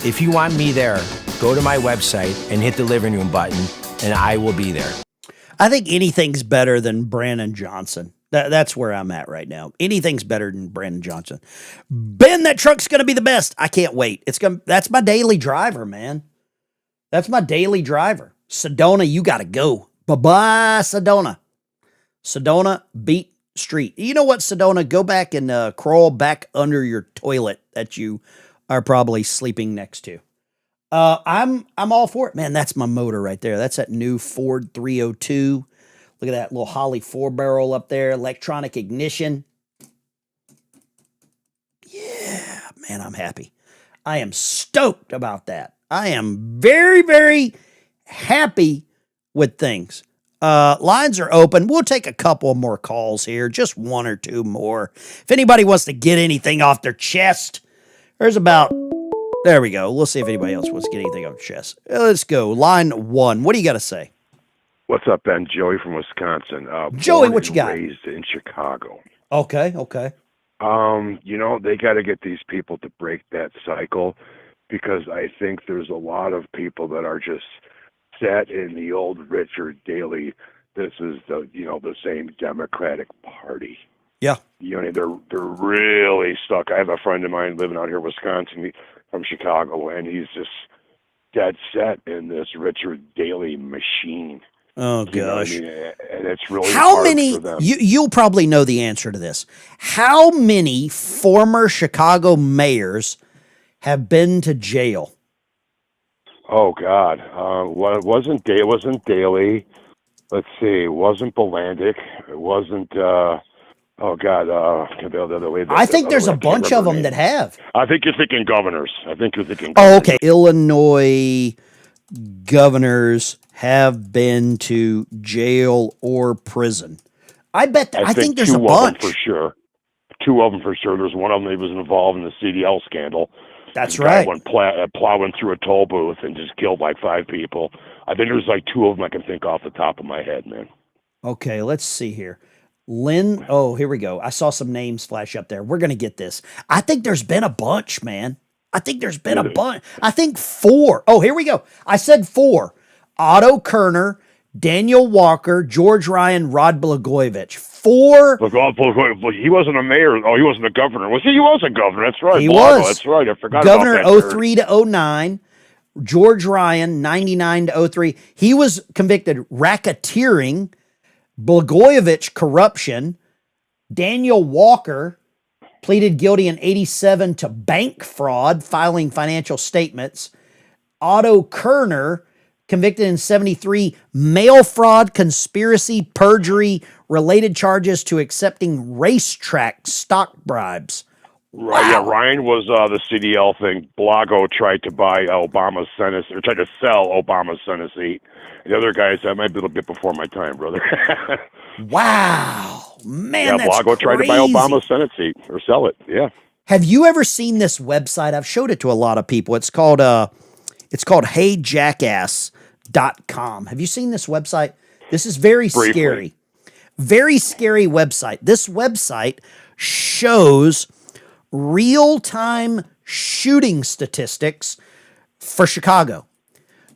If you want me there, go to my website and hit the living room button, and I will be there. I think anything's better than Brandon Johnson. That's where I'm at right now. Anything's better than Brandon Johnson. Ben, that truck's going to be the best. I can't wait. That's my daily driver, man. That's my daily driver. Sedona, you got to go. Bye-bye, Sedona. Sedona, beat Street. You know what, Sedona? Go back and crawl back under your toilet that you are probably sleeping next to. I'm all for it, man. That's my motor right there. That's that new Ford 302. Look at that little Holly 4-barrel up there, electronic ignition. Yeah, man, I'm happy. I am stoked about that. I am very, very happy with things. Lines are open. We'll take a couple more calls here, just one or two more. If anybody wants to get anything off their chest, there we go. We'll see if anybody else wants to get anything off their chest. Let's go. Line 1. What do you got to say? What's up, Ben? Joey from Wisconsin. Joey, what you got? Raised in Chicago. Okay. They got to get these people to break that cycle, because I think there's a lot of people that are just set in the old Richard Daley. This is the same Democratic Party. Yeah. They're really stuck. I have a friend of mine living out here in Wisconsin from Chicago, and he's just dead set in this Richard Daley machine. Oh, gosh. And it's really how hard many, for them. you'll probably know the answer to this. How many former Chicago mayors have been to jail? Oh, God. It wasn't Daley. Let's see. It wasn't Bolandic. It wasn't, I think there's a bunch of them that have. I think you're thinking governors. Oh, okay. Illinois governors have been to jail or prison. I think there's a bunch. For sure. Two of them for sure. There's one of them that was involved in the CDL scandal. That's the right. Guy went plowing through a toll booth and just killed like 5 people. I think there's like 2 of them I can think off the top of my head, man. Okay, let's see here. Lynn, here we go. I saw some names flash up there. We're going to get this. I think there's been a bunch, man. I think there's been a bunch. I think 4. Oh, here we go. I said 4. Otto Kerner, Daniel Walker, George Ryan, Rod Blagojevich. 4. He wasn't a mayor. Oh, he wasn't a governor. Was he? He was a governor. That's right. He was. That's right. I forgot Governor about that. 03 to 09. George Ryan, 99 to 03. He was convicted racketeering. Blagojevich, corruption. Daniel Walker pleaded guilty in 87 to bank fraud, filing financial statements. Otto Kerner, convicted in 73, mail fraud, conspiracy, perjury, related charges to accepting racetrack stock bribes. Right, wow. Yeah, Ryan was the CDL thing. Blago tried to buy Obama's Senate, or tried to sell Obama's Senate seat. The other guys, that might be a little bit before my time, brother. Wow, man, that's Blago tried to buy Obama's Senate seat, or sell it, yeah. Have you ever seen this website? I've showed it to a lot of people. It's called HeyJackass.com. Have you seen this website? This is very scary. Very scary website. This website shows real-time shooting statistics for Chicago.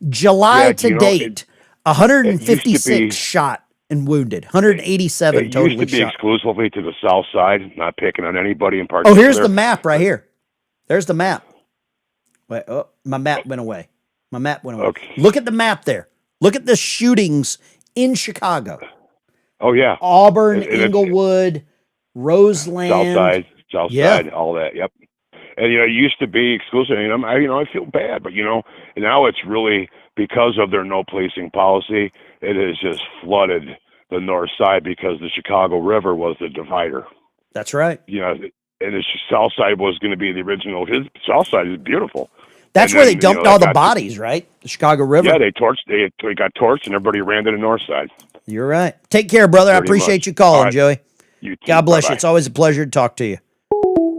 July to date, 156 shot and wounded, 187 totally shot. It used to be exclusively to the south side, not picking on anybody in particular. Oh, here's the map right here. There's the map. Wait, my map went away. Okay. Look at the map there. Look at the shootings in Chicago. Oh yeah, Auburn, And it's Inglewood, Roseland. South Yeah. Side, all that. Yep. And it used to be exclusive. And I feel bad, but now it's really because of their no policing policy. It has just flooded the north side because the Chicago River was the divider. That's right. And the south side was going to be the original. His south side is beautiful. That's And where then, they dumped that all the got- bodies, right? The Chicago River. Yeah, they got torched, and everybody ran to the north side. You're right. Take care, brother. I Pretty appreciate much. you calling, All right. Joey. You too. God bless you. Bye-bye. It's always a pleasure to talk to you.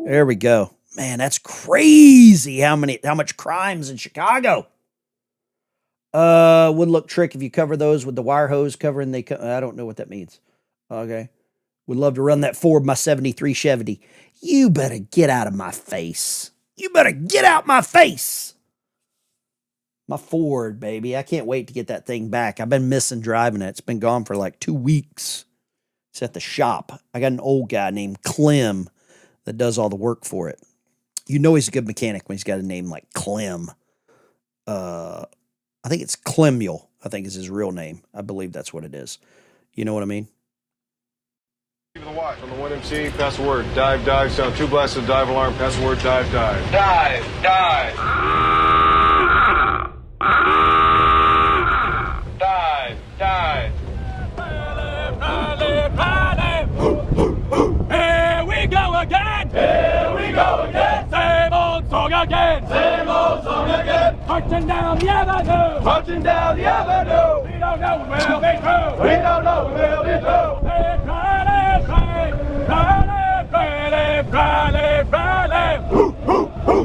There we go. Man, that's crazy how much crimes in Chicago. Would look trick if you cover those with the wire hose covering. I don't know what that means. Okay. Would love to run that Ford, my 73 Chevy. You better get out of my face. You better get out my face. My Ford, baby. I can't wait to get that thing back. I've been missing driving it. It's been gone for like 2 weeks. It's at the shop. I got an old guy named Clem that does all the work for it. You know he's a good mechanic when he's got a name like Clem. I think it's Clemuel, I think is his real name. I believe that's what it is. You know what I mean? The watch on the 1MC, pass the word. Dive, dive, sound 2 blasts of dive alarm, pass the word, dive, dive. Dive, dive. Dive, dive. Here we go again! Here we go again! Same old song again! Same old song again! Marching down the avenue! Marching down the avenue! We don't know when we'll be through! We don't know when we'll be through!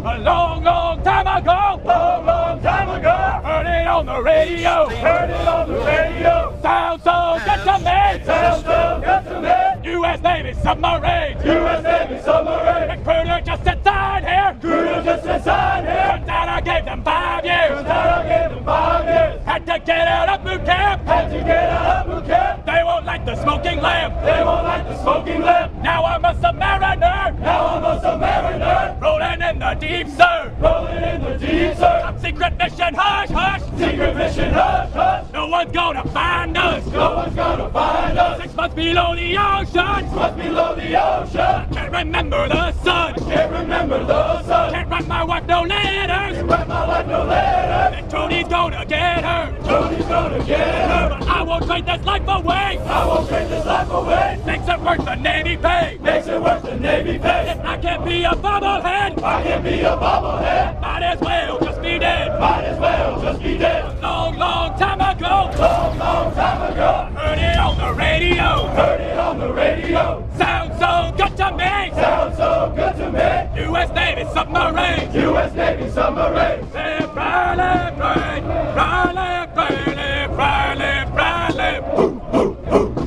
A long, long time ago! Long, long time ago! Heard it on the radio! Heard it on the radio! Sounds so good to me! Sounds so good to me! U.S. Navy submarine! U.S. Navy submarine! Recruiter just inside here! Recruiter just inside here! Turns out I gave them 5 years! Turns out I gave them 5 years! Had to get out of boot camp! Had to get out of boot camp! They won't like the smoking lamp! They won't like the smoking lamp! Now I'm a submariner! Now I'm a submariner! Rolling in the deep sir! Rolling in the deep sir! Top secret mission, hush, hush! Secret mission, hush, hush! No one's gonna find us! No one's gonna find us! 6 months below the ocean! 6 months below the ocean! I can't remember the sun! I can't remember the sun! Can't write my wife no letters! Can't write my wife no letters! And Tony's gonna get her! Tony's gonna get her! But I won't trade this life away! I won't trade this life away! Makes it worth the Navy pay! Makes it worth the Navy pay! If I can't be a bobblehead! I can't be a bobblehead! Might as well just be dead! Might as well just be dead! A long, long time ago! Long, long time ago! Heard it on the radio! Heard it on the radio! Sounds so good to me! Sounds so good to me! U.S. Navy submarine! U.S. Navy submarine! Left, right, left, right! Right, left, right, left, right, left, right, left!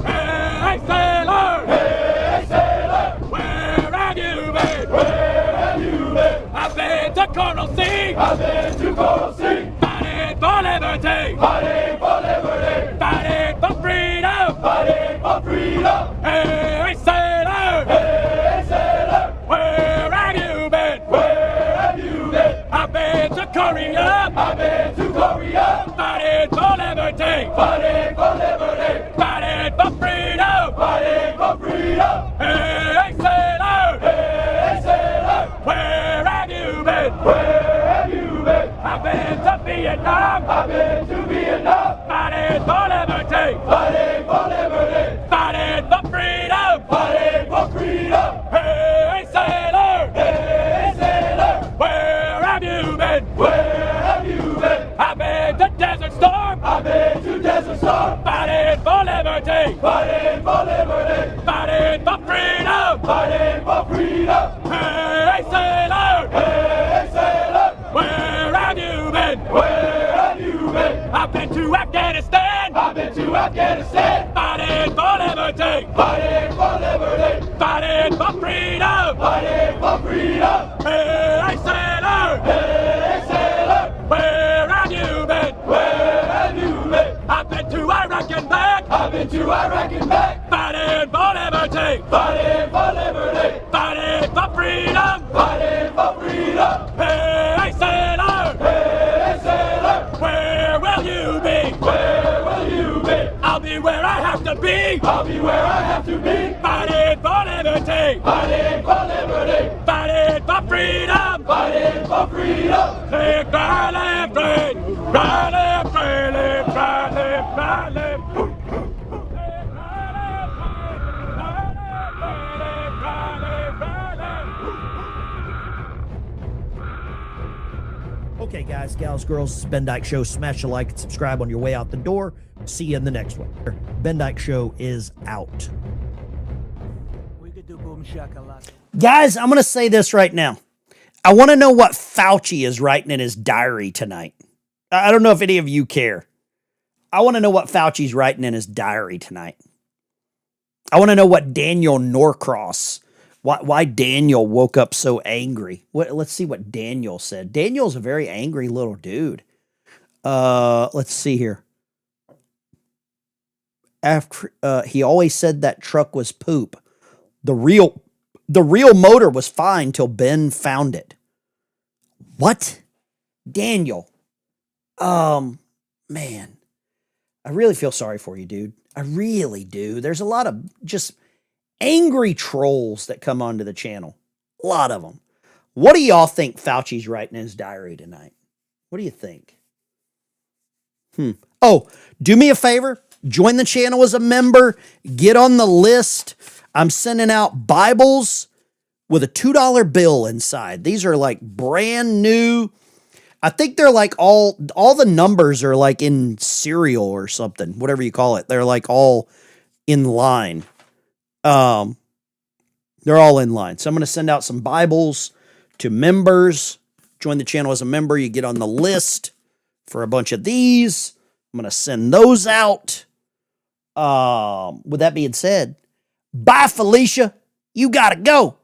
Hey, sailor! Hey, sailor! Where have you been? Where have you been? I've been to Coral Sea! I've been to Coral Sea! Fighting for liberty! Fighting for liberty! Fighting for freedom! Fighting for freedom! Hey, sailor! Hey, sailor! Where have you been? Where have you been? I've been to Korea! I've been to Korea! Fighting for liberty! Fighting for liberty! Fighting for freedom! Fighting for freedom! Hey, sailor! Hey, sailor! Where have you been? Where have you been? I've been to Vietnam! I've been to Vietnam! Fighting for liberty! Fighting for liberty! Fighting for freedom! Fighting for freedom! Hey, sailor! Hey, sailor! Where have you been? Where have you been? I've been to Desert Storm! I've been to Desert Storm! Fighting for liberty! Fighting for liberty! Fighting for freedom! Fighting for freedom! Hey, sailor! Hey, sailor! Where have you been? Where have you been? I've been to Afghanistan! I've been to Afghanistan! Fighting for liberty! Fighting for liberty! Fighting for freedom! Fighting for freedom! Hey, sailor! Hey, sailor! Where have you been? Where have you been? I've been to Iraq and back! I've been to Iraq and back! Fighting for liberty! Fighting for liberty! Fighting for freedom! Fighting for freedom! Hey, sailor! Hey, sailor! Where will you be? Where I'll be where I have to be. I'll be where I have to be. Fighting for liberty. Fighting for liberty. Fighting for freedom. Fighting for freedom. Live, cry, live, free. Cry, live, free. Live, cry, live, cry, live. Okay, guys, gals, girls, it's Ben Dykes Show. Smash a like and subscribe on your way out the door. See you in the next one. Ben Dykes Show is out. Guys, I'm going to say this right now. I want to know what Fauci is writing in his diary tonight. I don't know if any of you care. I want to know what Fauci's writing in his diary tonight. I want to know what Daniel Norcross, why Daniel woke up so angry. Let's see what Daniel said. Daniel's a very angry little dude. Let's see here. After he always said that truck was poop. The real motor was fine till Ben found it. What? Daniel. Man. I really feel sorry for you, dude. I really do. There's a lot of just angry trolls that come onto the channel. A lot of them. What do y'all think Fauci's writing in his diary tonight? What do you think? Oh, do me a favor. Join the channel as a member. Get on the list. I'm sending out Bibles with a $2 bill inside. These are like brand new. I think they're like all the numbers are like in serial or something, whatever you call it. They're like all in line. They're all in line. So I'm going to send out some Bibles to members. Join the channel as a member. You get on the list for a bunch of these. I'm going to send those out. With that being said, bye, Felicia. You got to go.